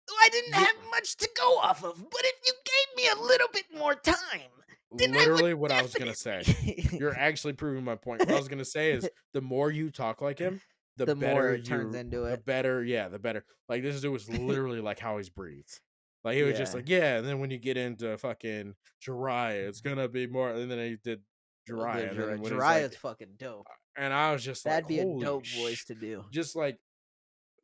I didn't you have much to go off of, but if you gave me a little bit more time, then I would literally what I was gonna say. definitely. You're actually proving my point. What I was gonna say is the more you talk like him, The more it turns into the it. better, yeah, the better. Like this dude was literally like how he's breathes. Like he was just Yeah. like, yeah, and then when you get into fucking Jiraiya, it's gonna be more and then he did The Jiraiya, and then when he's like Jiraiya's fucking dope. and I was just like, That'd be a holy dope voice to do. just like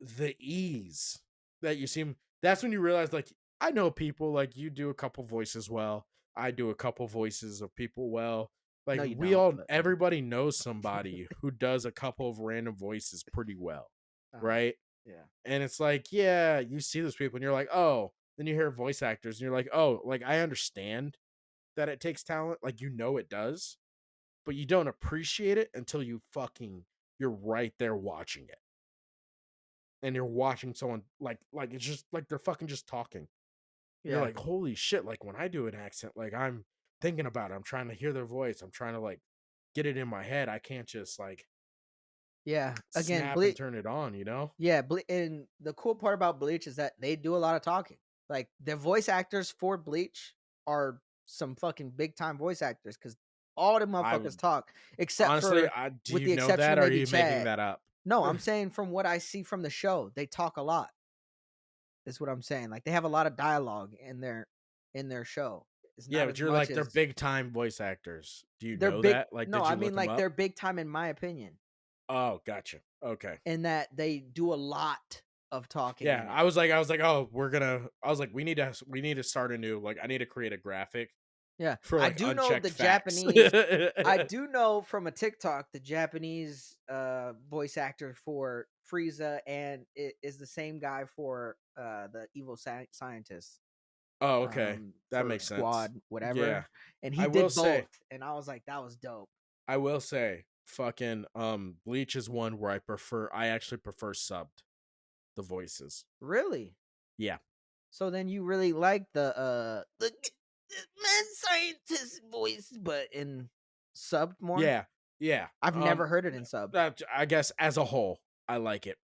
the ease that you seem that's when you realize like I know people like you do a couple voices well. I do a couple voices of people well. Like No, you we don't, all but everybody knows somebody who does a couple of random voices pretty well. uh-huh. Right? Yeah. And it's like, yeah, you see those people and you're like, oh, then you hear voice actors and you're like, oh, like I understand that it takes talent, like it does, but you don't appreciate it until you're right there watching it and you're watching someone like it's just like they're fucking just talking. You're Yeah. like, holy shit! Like when I do an accent, like I'm thinking about it. I'm trying to hear their voice. I'm trying to like get it in my head. I can't just like Yeah. Again, snap and turn it on. You know? yeah, and the cool part about Bleach is that they do a lot of talking. Like the voice actors for Bleach are some fucking big time voice actors because all the I motherfuckers talk except honestly, for I do with you the know exception that? of Or are maybe you making Chad. that up? No, I'm saying from what I see from the show, they talk a lot. Is what I'm saying. Like they have a lot of dialogue in their show. It's Yeah, not but as you're much like they're as big time voice actors. Do you they're know big. that? Like, No, did I you look mean them like up? they're big time in my opinion. Oh, gotcha. Okay. In that they do a lot of talking Yeah, in it. I was like, oh, I was like, we need to start a new like I need to create a graphic Yeah, for I like do know unchecked the facts. Japanese. I do know from a TikTok the Japanese voice actor for Frieza and it is the same guy for the evil scientist Oh, okay. That for makes sense. Squad Yeah. whatever, and he I will did say, both, and I was like, that was dope. fucking Bleach is one where I actually prefer subbed the voices. Really? Yeah. So then you really like the mad scientist voice, but in subbed more? Yeah. Yeah. I've never heard it in sub. I guess as a whole, I like it.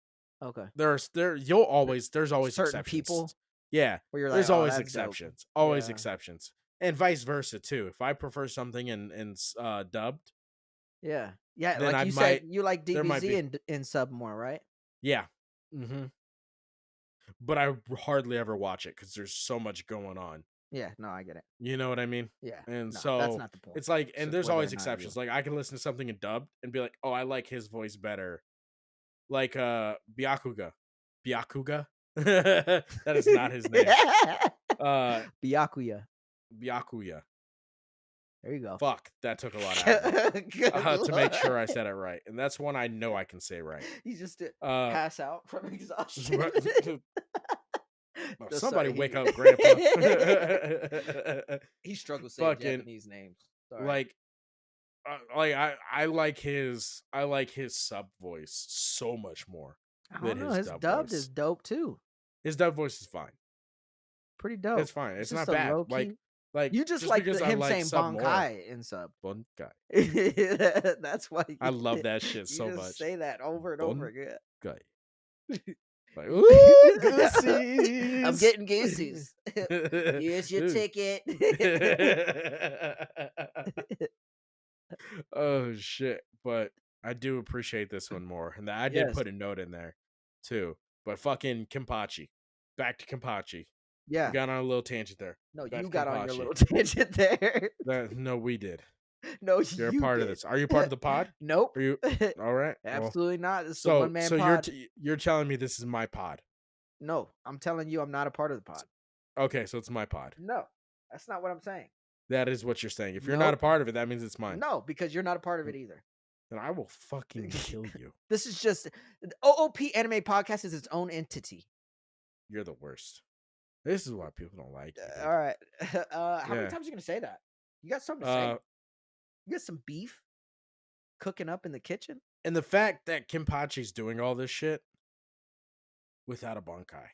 Okay. There's always Certain exceptions. people Yeah, where you're like, there's "Oh, always that's dope." exceptions. Always Yeah. exceptions. and vice versa too. If I prefer something in dubbed, Yeah. Yeah, then like I you said, might you like there might DBZ be in sub more, right? yeah. Hmm. But I hardly ever watch it because there's so much going on. Yeah, no, I get it. You know what I mean? Yeah. And No, that's so not the point. it's like, It's and just there's whether or always not you exceptions. Like I can listen to something in dubbed and be like, oh, I like his voice better. Like Byakuga. Byakuga? That is not his name. Uh Byakuya. Byakuya. There you go. Fuck, that took a lot out of me. Good To make lord. sure I said it right. And that's one I know I can say right. You just Uh pass out from exhaustion. No, somebody sorry. wake up grandpa. He struggles saying Fucking Japanese names. Sorry. like I like his sub voice so much more I than don't know. his His dub dubbed is voice. dope too. His dub voice is fine. Pretty It's dope. fine. It's It's just not a bad. low key. Like You just just like because I him like saying sub more, Bankai in sub. fun guy. That's why I love that shit you so just much. say that over and over Fun again. guy. Like ooh, I'm goosies. getting goosies. Here's your Dude. ticket. Oh shit! But I do appreciate this one more, and I did Yes. put a note in there too. But fucking Kimpachi, back to Kimpachi. We Yeah. got on a little tangent there. No, Back you to got on your Kimpachi. little tangent there. No, we did. No, You're a you part of did. this. Are you part of the pod? Nope. Are you all right? Well, Absolutely not. This is a so one-man so you're pod. you're telling me this is my pod. No, I'm telling you I'm not a part of the pod. Okay, so it's my pod. No, that's not what I'm saying. That is what you're saying. If you're not a Nope. part of it, that means it's mine. No, because you're not a part of it either. Then I will fucking kill you. This is just OOP Anime Podcast is its own entity. You're the worst. This is why people don't like you, dude. All right. How many Yeah. times are you gonna say that? You got something to say? You got some beef cooking up in the kitchen? And the fact that Kimpachi's doing all this shit without a Bankai,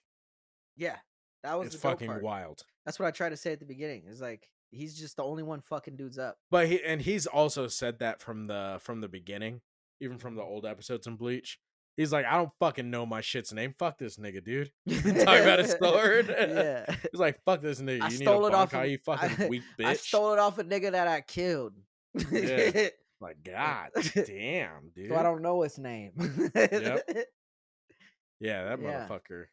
Yeah, that was it's the dope fucking part. wild. That's what I tried to say at the beginning. It's like he's just the only one fucking dudes up. But he's also said that from the beginning, even from the old episodes in Bleach. He's like, I don't fucking know my shit's name. Fuck this nigga, dude. Talking about his sword. Yeah. He's like, fuck this nigga. I You need a stole it off of Bankai, you fucking weak bitch. I stole it off a nigga that I killed. Yeah. Like, god damn, dude. So I don't know his name. Yep. Yeah, that Yeah. motherfucker.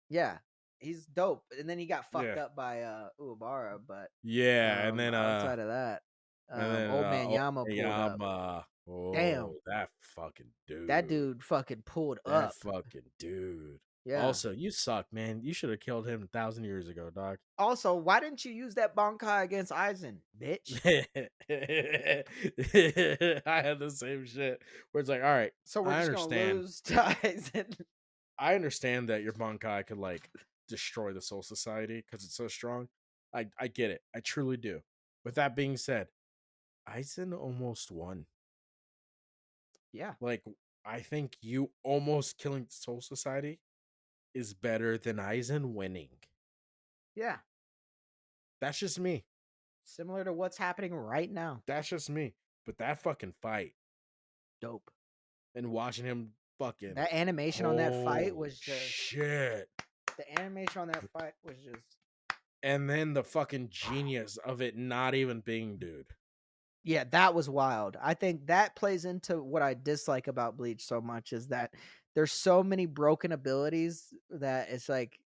Yeah. He's dope. And then he got fucked Yeah. up by Uebara, but Yeah, and then outside of that, and then old man old Yama man pulled up. Yama. Oh, Damn. that fucking dude. That dude fucking pulled That up. fucking dude. Yeah. Also, you suck, man. You should have killed him 1,000 years ago, dog. Also, why didn't you use that Bankai against Aizen, bitch? I had the same shit. Where it's like, all right, So we're I just understand. gonna lose to Aizen. I understand that your Bankai could like destroy the Soul Society because it's so strong. I get it. I truly do. With that being said, Aizen almost won. Yeah. Like, I think you almost killing the Soul Society is better than Aizen winning. Yeah. That's just me. Similar to what's happening right now. That's just me. But that fucking fight Dope. and watching him fucking That animation on that fight was just shit. the animation on that fight was just And then the fucking genius of it not even being dude. yeah, that was wild. I think that plays into what I dislike about Bleach so much is that there's so many broken abilities that it's like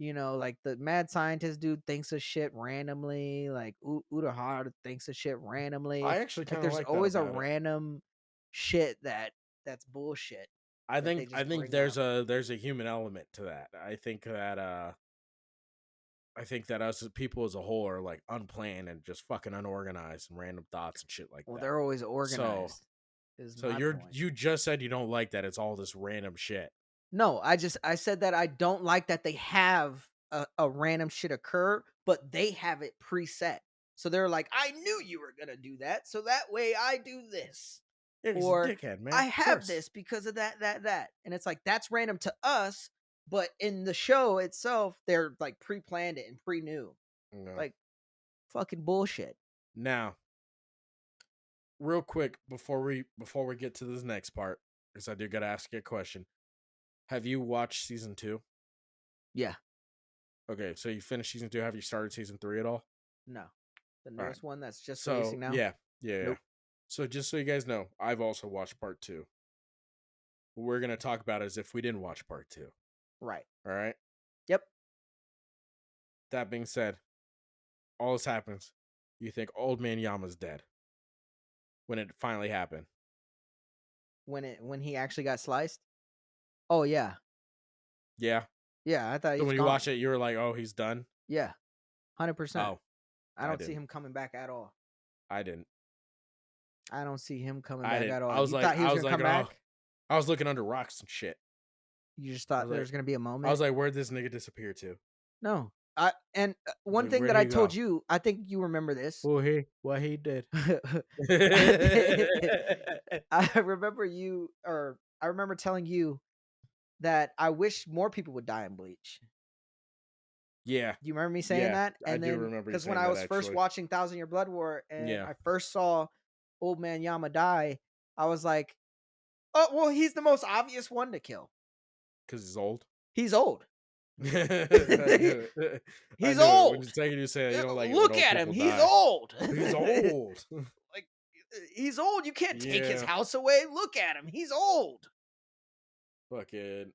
like the mad scientist dude thinks of shit randomly, like Urahara thinks of shit randomly. I actually Like kind of there's like that always a about it. random shit that's bullshit. I that they think just bring there's up. there's a human element to that. I think that us as people as a whole are like unplanned and just fucking unorganized and random thoughts and shit like Well, that. they're always organized. So you just said you don't like that it's all this random shit. No, I said that I don't like that they have a random shit occur, but they have it preset. So they're like, I knew you were gonna do that, so that way I do this. Yeah, he's Or a dickhead, man. I Of have course. this because of that. And it's like that's random to us, but in the show itself, they're like pre-planned it and pre-knew. No. Like fucking bullshit. Now, real quick before we get to this next part, because I do gotta ask you a question. Have you watched season 2? Yeah. Okay, so you finished season 2. Have you started season 3 at all? No, the All right. newest one that's just So releasing now. yeah. Nope. So just so you guys know, I've also watched part 2. What we're gonna talk about is if we didn't watch part 2. Right. All right. Yep. That being said, all this happens. You think Old Man Yama's dead when it finally happened? When he actually got sliced. Oh yeah, Yeah. yeah. I thought he So was when you watch gone. it, you were like, "Oh, he's done." 100%. Oh, I I don't see didn't. him coming back at all. I didn't. I don't see him coming I back didn't. at all. You thought he I was was gonna like, come oh, back? I was looking under rocks and shit. You just I thought was there like, was gonna be a I was moment? like, where'd this nigga disappear to? No. I was One like, thing where'd that I he told go? you, I think you remember this. What he did? I remember I remember telling you that I wish more people would die in Bleach. Yeah, Do you remember me saying yeah, that? I And do then, remember you because when saying I that was first actually. watching Thousand Year Blood War and Yeah, I first saw Old Man Yama die, I was like, oh, well, he's the most obvious one to kill. because he's old. He's old. I knew it. I He's knew it. When you old. take it, you say you don't like it when Look old at him. people He's die. old. He's old. Like, he's old. You can't take his Yeah, house away. Look at him. He's old. fucking.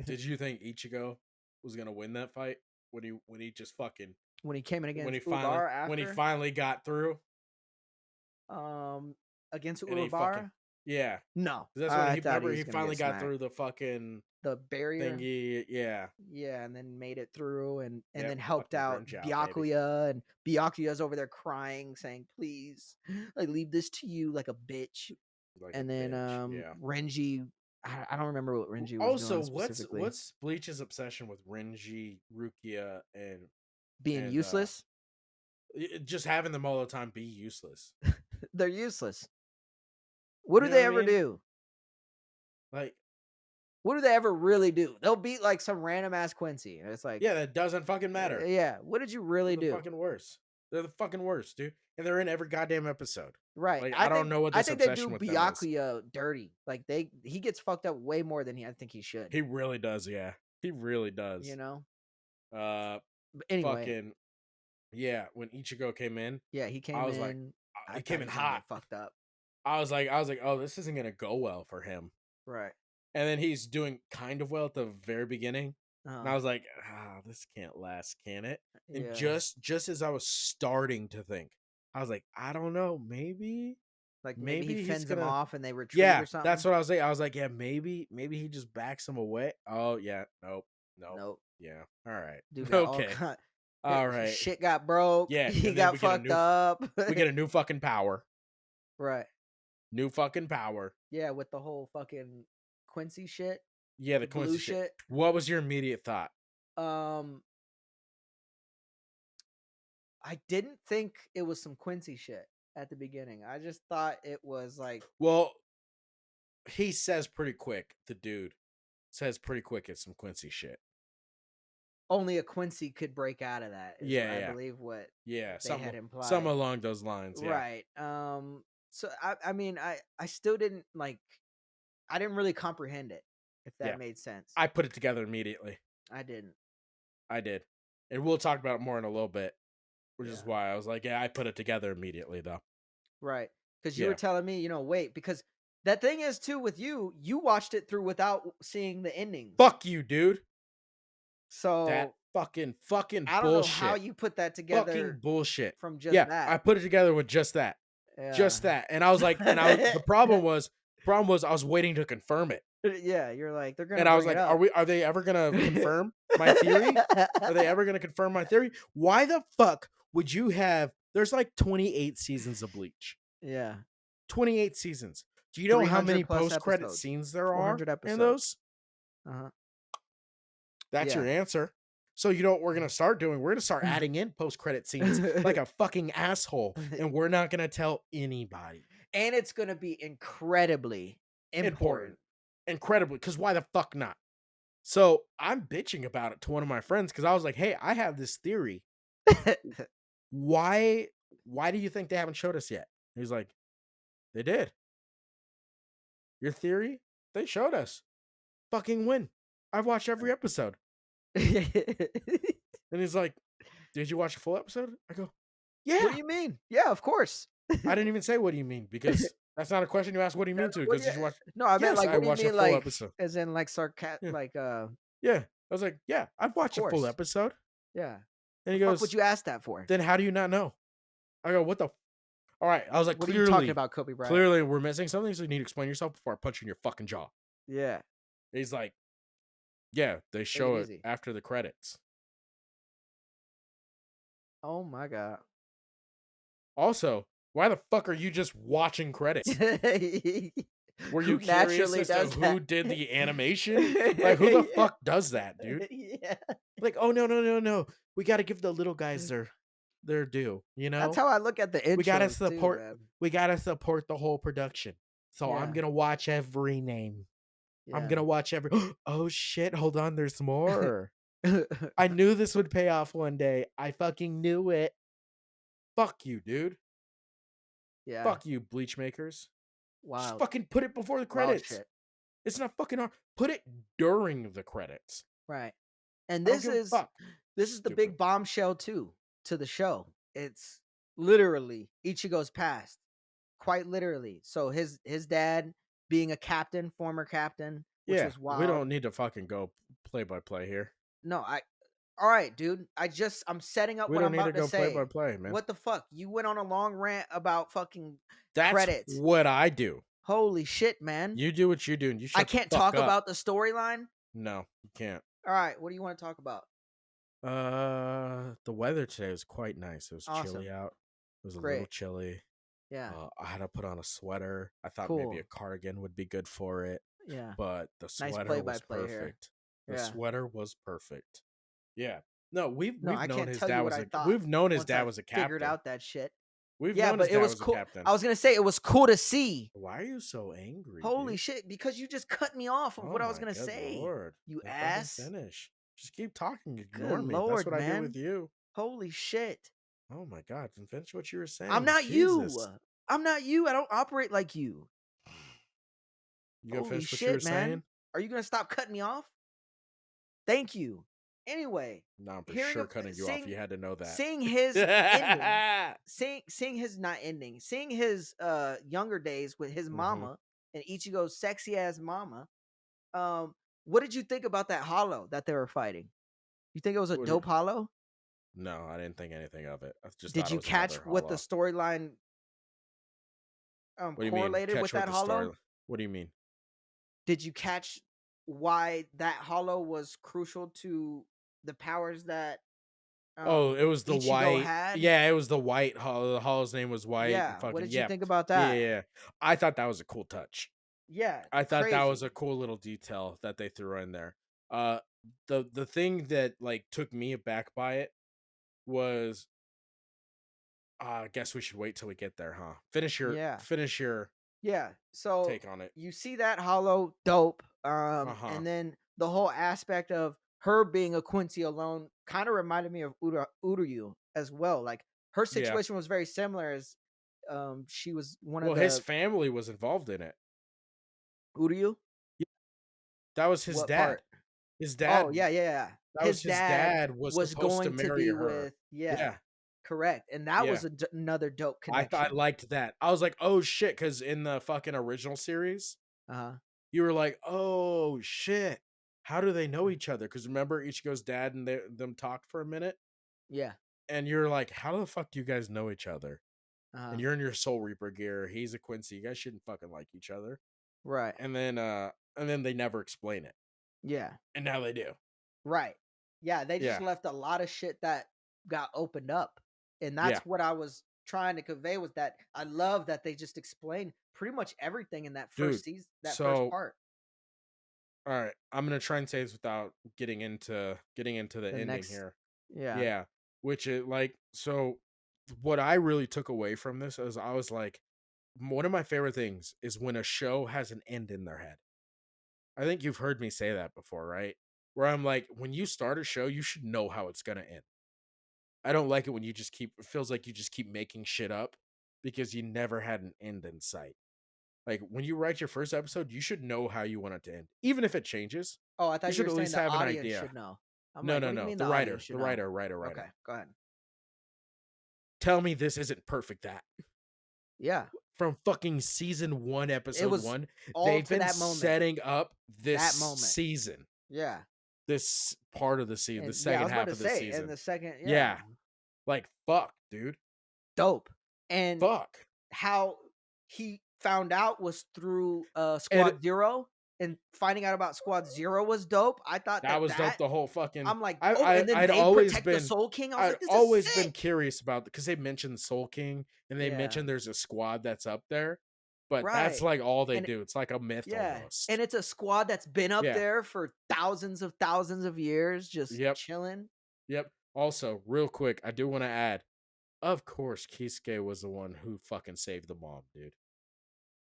Did you think Ichigo was gonna win that fight when he just fucking When he came in against Ubar when he after, finally got through um, against and he fucking Ubar, yeah. no, That's when I he thought he remember was he gonna finally get got smacked. through the fucking The barrier, thingy. Yeah, yeah, and then made it through, and yep. then helped Fucking out grunge out, baby. Byakuya, and Byakuya's over there crying, saying, "Please, I leave this to you, like a bitch." Like And a then bitch. Yeah. Renji, I don't remember what Renji was Also, doing specifically. what's Bleach's obsession with Renji, Rukia, Being and useless. just having them all the time be useless? They're useless. What You do know what they I ever mean? do? Like, What do they ever really do? They'll beat like some random ass Quincy. And it's like, yeah, that doesn't fucking matter. yeah, what did you They're really the do? fucking worst. They're the fucking worst, dude. And they're in every goddamn episode. Right. Like, I don't know what I this think they do obsession with them is. Byakuya dirty. Like he gets fucked up way more than I think he should. He really does, yeah. He really You does. know? Uh, But anyway, fucking yeah. When Ichigo came in, yeah, he I came was like, in. I he thought came he in was gonna hot. get fucked up. I was like, oh, this isn't gonna go well for him. Right. And then he's doing kind of well at the very beginning. And Uh I was like, this can't last, can it? And yeah. just as I was starting to think, I was like, I don't know, maybe Like maybe he maybe he's fends them gonna off and they retreat yeah, or something. that's what I was saying. I was like, yeah, maybe he just backs him away. Oh yeah, nope. Nope. Yeah. All right. Dude got all Okay. kind. All right. Shit got broke. Yeah. He And then got fucked up. we get a new fucking power. Right. New fucking power. Yeah, with the whole fucking Quincy shit, Yeah, the the blue Quincy shit. shit. What was your immediate thought? I didn't think it was some Quincy shit at the beginning. I just thought it was like, Well, he says pretty quick, the dude says pretty quick it's some Quincy shit. only a Quincy could break out of that. Is Yeah, I yeah. believe what Yeah, they had implied. some along those lines, yeah. Right. So I mean I still didn't like. I didn't really comprehend it. If that Yeah. made sense. I put it together immediately. I didn't. I did. And we'll talk about it more in a little bit, which is Yeah. why I was like, yeah, I put it together immediately though. Right. Because you Yeah. were telling me, wait, because that thing is too with you watched it through without seeing the endings. Fuck you, dude. So That fucking I don't know how bullshit. you put that together Fucking bullshit. from just Yeah, that. I put it together with just that. Yeah. Just that. And I was like, the problem was I was waiting to confirm it. Yeah, you're like, they're gonna And I was bring like, it up. are they ever gonna confirm my theory? Are they ever gonna confirm my theory? Why the fuck would you have there's like 28 seasons of Bleach. Yeah. 28 seasons. Do you know how 300 many plus post-credit episodes. scenes there are 400 in episodes. those? Uh-huh. That's Yeah. your answer. So you know what we're gonna start doing? We're gonna start adding in post-credit scenes like a fucking asshole, and we're not gonna tell anybody. And it's gonna be incredibly important. Incredibly, because why the fuck not? So I'm bitching about it to one of my friends because I was like, hey, I have this theory. Why do you think they haven't showed us yet? He's like, they did. Your theory? They showed us. Fucking win. I've watched every episode. And he's like, did you watch a full episode? I go, What do Yeah. you mean? Yeah, of course. I didn't even say, "What do you mean?" Because that's not a question you ask, "What do you No, mean no, to?" what do Because you you watch. no, I meant, Yes, like, I what do you watched a mean, full like, episode. as in, like, Yeah, like, yeah. I was like, "Yeah, I've of watched a full course. episode." Yeah. And The he fuck would goes, you ask that for? "Then how do you not know?" I go, "What the Alright." I was like, What are you talking "Clearly, about, Kobe Bryant? clearly we're missing something, so you need to explain yourself before I punch you in your fucking jaw." Yeah, He's like, "Yeah, they take it show it easy. after the credits." Oh my god. Also, why the fuck are you just watching credits? Were you Who curious naturally as to does who that? did the animation? Like, who the fuck does that, dude? Yeah. Like, "Oh, no, no, no, no. We gotta give the little guys their due, you That's know? how I look at the We gotta intros too, support man. we gotta support the whole production. So I'm Yeah, gonna watch every name. I'm yeah. gonna watch every Oh shit, hold on, there's more. I knew this would pay off one day. I fucking knew it. Fuck you, dude. Yeah, Fuck you, bleach makers. Just wild, fucking put it before the wild credits. shit. It's not fucking hard. Put it during the credits. Right. And I don't give a fuck. this is the Stupid. big bombshell too to the show. It's literally Ichigo's past, quite literally. So his dad being a captain, former captain, which Yeah, was we wild. don't need to fucking go play by play here. No, all right, dude. I'm setting up We what don't I'm need to about to go play by say. play, man. What the fuck? You went on a long rant about fucking That's credits. what I do. Holy shit, man. You do what you do and you I shut the can't fuck talk up. about the storyline. No, you can't. All right, what do you want to talk about? The weather today was quite nice. It was chilly Awesome. out. It was a little Great. chilly. Yeah. I had to put on a sweater. I thought maybe a Cool. cardigan would be good for it, Yeah. but the Nice sweater play by was play here. perfect. The Yeah. sweater was perfect. Yeah. No, we've No, we've I known can't his tell you dad what was I a thought we've known his once dad I was a figured captain. out that shit. We've Yeah, known his but it dad was was a cool. captain. I was gonna say it was cool to see. Why are you so angry, Holy dude? shit, because you just cut me off of Oh what I was my gonna good say. lord. You Let fucking ass. finish. Just keep talking, Good ignore me. That's lord, what I do with man. you. Holy shit. Oh my god, then finish what you were I'm saying. not Jesus. you. I'm not you. I don't operate like you. You gonna Holy finish what you were shit, man. saying? Are you gonna stop cutting me off? Thank you. Anyway, No, I'm for hearing sure of cutting you off. You had to know that. seeing his ending, seeing his not ending, seeing his younger days with his hmm mama and Ichigo's sexy ass mama. What did you think about that hollow that they were fighting? You think it was a What do you- dope hollow? No, I didn't think anything of it. I just Did thought it you was catch another what the hollow. storyline What do you mean? correlated with Catch what that the hollow? story? What do you mean? Did you catch why that hollow was crucial to the powers that Oh, it was the Ichigo white. had? Yeah, it was the white hollow. The hollow's name was white and Yeah, what fucking did you yeah. think about Yeah, yeah, that? yeah. I thought that was a cool touch. Yeah, I thought that was a crazy. cool little detail that they threw in there. Uh the thing that like took me aback by it was I guess we should wait till we get there, huh? Yeah. Finish your Yeah. So take on it. you see that hollow dope. Uh-huh. And then the whole aspect of her being a Quincy alone kind of reminded me of Uryu as well. Like her Yeah. situation was very similar as she was one of Well, his the family was involved in it. Uryu. Yeah, that was his What dad. part? His Oh, dad yeah, yeah, yeah. that was His his dad dad was was supposed to going to marry be her. with, yeah, Yeah. correct. And that Yeah. was another dope I connection. liked that. I was like, "Oh shit," cuz in the fucking original series, Uh-huh. you were like, "Oh shit. How do they know each other?" Cuz remember Ichigo's dad and them talked for a minute Yeah. and you're like, "How the fuck do you guys know each other?" And Uh-huh. you're in your Soul Reaper gear. He's a Quincy. You guys shouldn't fucking like each other. Right. And then they never explain it. Yeah. And now they do. Right. Yeah, they just Yeah. left a lot of shit that got opened up. And Yeah. that's what I was trying to convey was that I love that they just explained pretty much everything in that first Dude. season, that first So, part. all right, I'm going to try and say this without getting into the The ending next here. yeah. Yeah. Which it like so what I really took away from this is I was like one of my favorite things is when a show has an end in their head. I think you've heard me say that before, right? Where I'm like, when you start a show, you should know how it's gonna end. I don't like it when you just keep it feels like you just keep making shit up because you never had an end in sight. Like when you write your first episode, you should know how you want it to end. Even if it changes, Oh, I you thought you should were at saying least the have an audience idea. should know. I'm No, like, no, what do you no. mean the audience The should know? writer. Okay, go ahead. Tell me this isn't perfect that. Yeah. From fucking season 1, It episode was 1, all they've to been that moment. setting up this That moment. season. Yeah. This part of the season, the And yeah, I second was about half to of the say, in season. the second, yeah, Yeah. Like, fuck, dude. dope. And Fuck. how he found out was through And Squad Zero, and finding out about Squad Zero was dope. I thought that that was dope, the whole fucking I'm like, I dope. I And then I'd they always protect the been Soul King. I was I'd like, this is always been sick. curious about because they mentioned Soul King and they Yeah. mentioned there's a squad that's up there, but that's Right. like all they And do. It's like a myth yeah. And almost. it's a squad that's been up Yeah. there for thousands of years, just Yep. chilling. Yep. Also, real quick, I do want to add, of course, Kisuke was the one who fucking saved the mom, dude.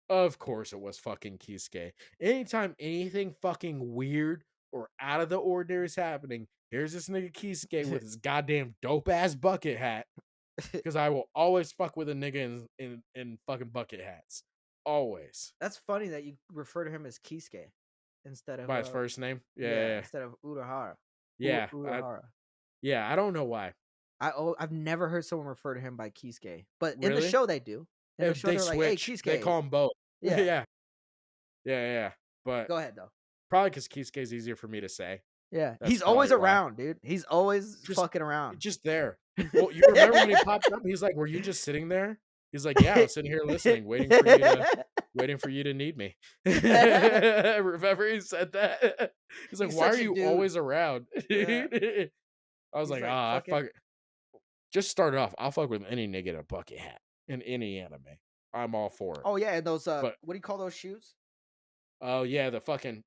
Of course it was fucking Kisuke. Anytime anything fucking weird or out of the ordinary is happening, here's this nigga Kisuke with his goddamn dope ass bucket hat. Because I will always fuck with a nigga in fucking bucket hats. Always. That's funny that you refer to him as Kisuke instead of By his first name? yeah, Yeah. instead of Urahara. Yeah. Urahara. Yeah, I don't know why. I've never heard someone refer to him by Kisuke, but in the Really? show they do. In the If show they they're like, "Hey, switch, they Kisuke." call them both. Yeah. Yeah. Yeah. But Go ahead though. probably because Kisuke is easier for me to say. Yeah, That's he's always probably why. around, dude. He's always Just fucking around. just there. Well, you remember when he popped up? He's like, "Were you just sitting there?" He's like, "Yeah, I was sitting here listening, waiting for you to need me." Remember he said that? He's like, He's "Why are such a you dude. always around?" Yeah, I was he's like, like "Ah, I fucking. fuck." Just started off. I'll fuck with any nigga in a bucket hat in any anime. I'm all for it. Oh yeah, and those But what do you call those shoes? oh yeah, the fucking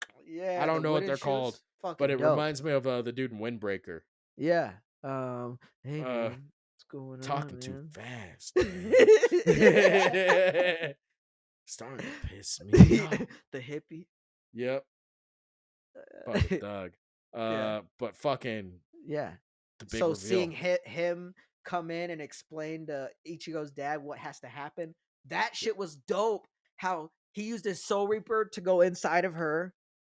I Yeah, the don't know what wooden they're called, shoes. but Fucking it dope. reminds me of the dude in Windbreaker. Yeah. Hey Uh, man, what's going on, Talking too man? fast, man. Starting to piss me off. The hippie. Yep, fucking thug. Yeah, But fucking yeah. the big So seeing reveal. him come in and explain to Ichigo's dad what has to happen, that shit was dope. How he used his Soul Reaper to go inside of her,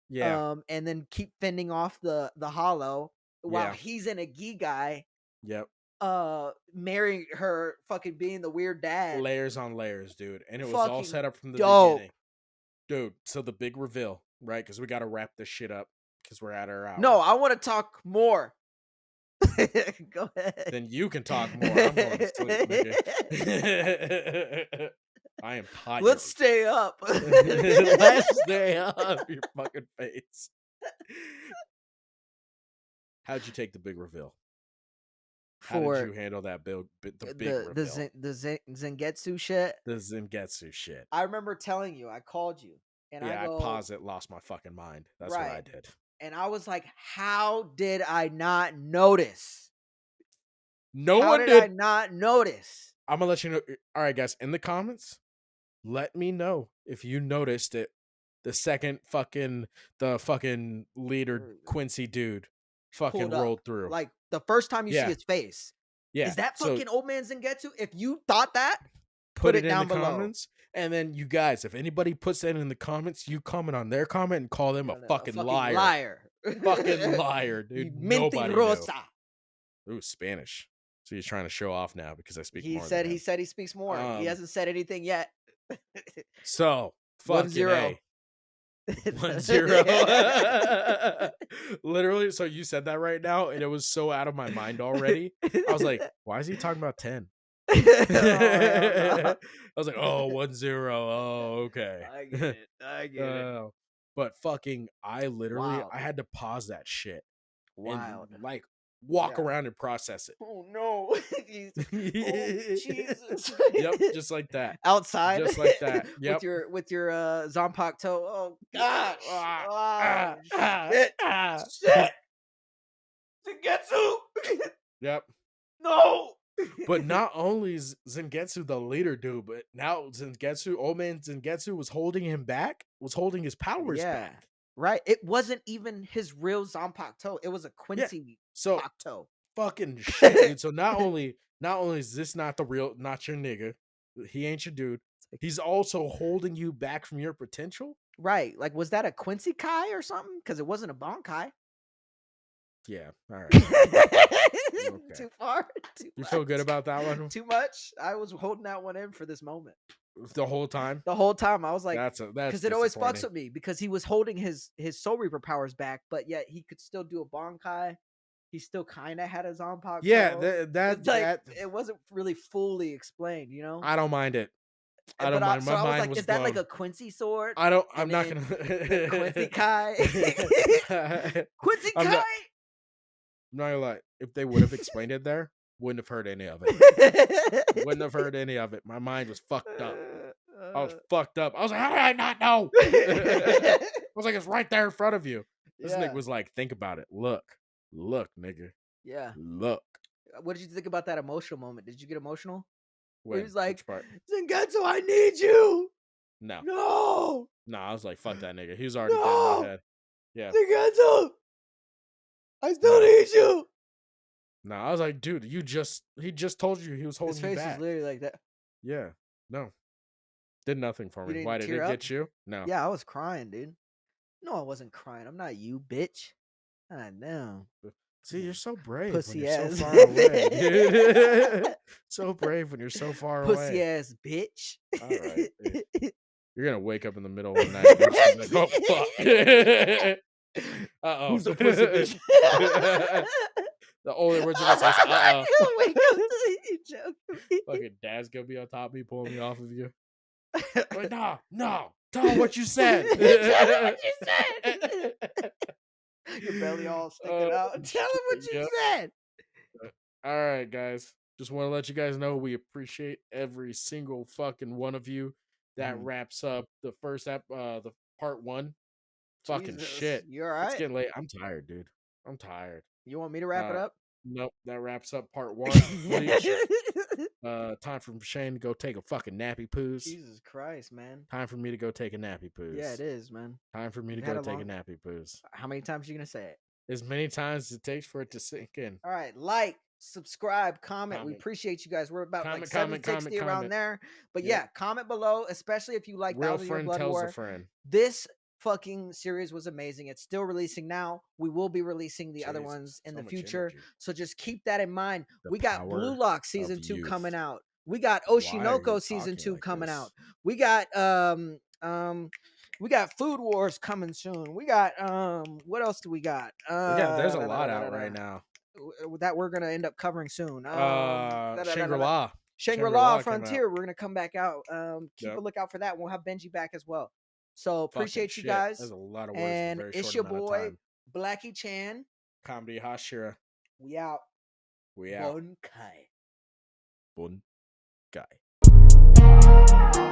Yeah, and then keep fending off the Hollow while yeah, he's in a Gigai, yep. marrying her, fucking being the weird dad. Layers on layers, dude. And it was all Fucking set up from the dope. beginning. Dude, so the big reveal, right? Because we got to wrap this shit up because we're at our No, hour. I want to talk more. Go ahead. Then you can talk more. I'm going to sleep, nigga. I am tired. Let's stay up. Let's stay up your fucking face. How'd you take the big reveal? How did For you handle that the big the reveal? Zengetsu shit. The Zengetsu shit. I remember telling you, I called you, and I Yeah, I go, paused it, lost my fucking mind. That's what I right, did. and I was like, how did I not notice? No How one did I did. not notice? I'm gonna let you know. All right, guys, in the comments, let me know if you noticed it. The fucking leader Quincy dude fucking Pulled up. rolled through. Like the first time you see Yeah, his face. yeah. Is that So fucking old man Zengetsu? If you thought that, put put it it in the down below. comments, and then you guys, if anybody puts that in the comments, you comment on their comment and call them a No, no, a fucking fucking liar. liar. Fucking liar, You dude. Nobody knew. mentirosa. Ooh, Spanish. So he's trying to show off now because I speak He more than said him. he speaks more. He Um. hasn't said anything yet. So One fucking zero. A. 1-0. Literally, so you said that right now, and it was so out of my mind already. I was like, why is he talking about 10? Oh, hell I no. was like, oh, 1-0. Oh, okay. I get it. I get it. But fucking, I Wild. had to pause that shit and Wild. like walk Yeah. around and process it. Oh no. Oh Jesus. Yep, just like that. Outside. Just like that. Yep. With your Zanpakuto. Oh gosh. Ah, Oh ah, shit. ah. Shit. Zengetsu. Yep. No. But not only is Zengetsu the leader dude, but now old man Zengetsu was holding him back, was holding his powers Yeah. back. Right. It wasn't even his real Zanpakuto. It was a Yeah. Quincy So Pakuto. fucking shit, dude. So not only is this not not your nigga, he ain't your dude. He's also holding you back from your potential. Right. Like, was that a Quincy Kai or something? Because it wasn't a Bonkai. Yeah. All right. Okay. Too far. Too You much. feel good about that one? Too much. I was holding that one in for this moment. The whole time? The whole time I was like, That's because it always fucks with me because he was holding his Soul Reaper powers back, but yet he could still do a Bankai. He still kind of had his Zanpakuto. Yeah, It's like that it wasn't really fully explained, you know. I don't mind it. I don't But mind. so My I was mind like, was is that blown. like a Quincy sword? I don't. I'm And not then gonna. the Quincy Kai. Quincy I'm Kai. not gonna lie. If they would have explained it there, wouldn't have heard any of it. Wouldn't have heard any of it. My mind was fucked up. I was fucked up. I was like, how did I not know? I was like, it's right there in front of you. This nigga was like, think about it. Look, nigga. Yeah. Look. What did you think about that emotional moment? Did you get emotional? When, he was like, which part? Zangetsu, I need you. No. No. I was like, fuck that nigga. He was already dead in my head. Yeah. Zangetsu, I still need you. No, I was like, dude, he just told you he was holding His face you back. was literally like that. Yeah. No. Did nothing for me. Why did it get you? No. Yeah, I was crying, dude. No, I wasn't crying. I'm not you, bitch. I know. See, you're so brave Pussy when you're ass. so far away. So brave when you're so far away. Pussy ass bitch. All right. Dude. You're gonna wake up in the middle of the night and you're like, oh fuck. Uh-oh. Who's the pussy bitch? The only words you're gonna say is uh-oh. Wake up to you joke. Fucking dad's gonna be on top of me, pulling me off of you. Like, no. Tell him what you said. Tell him what you said. Your belly all sticking out. Tell him what you said. All right, guys. Just want to let you guys know we appreciate every single fucking one of you. That wraps up the first the part 1. Fucking shit. You all right? It's getting late. I'm tired, dude. I'm tired. You want me to wrap it up? Nope. That wraps up part 1. Time for Shane to go take a fucking nappy poos. Jesus Christ, man. Time for me to go take a nappy poos. Yeah, it is, man. Time for me to go take a nappy poos. How many times are you gonna say it? As many times as it takes for it to sink in. All right, like, subscribe, comment. We appreciate you guys. We're about like 760 around there. But yeah, comment below, especially if you like Real Thousand Year Friend Blood Tells War. a Friend. This fucking series was amazing. It's still releasing now. We will be releasing the other ones in the future. Energy. So just keep that in mind. The we got Blue Lock season 2 coming out. We got Oshinoko season 2 coming out. We got Food Wars coming soon. We got what else do we got? There's a lot out right now that we're gonna end up covering soon. Shangri-La Frontier. We're gonna come back out. Keep a lookout for that. We'll have Benji back as well. So appreciate you guys. There's a lot of words. And it's your boy Blackie Chan. Comedy Hashira. We out. We out. Bon Kai. Bon Kai.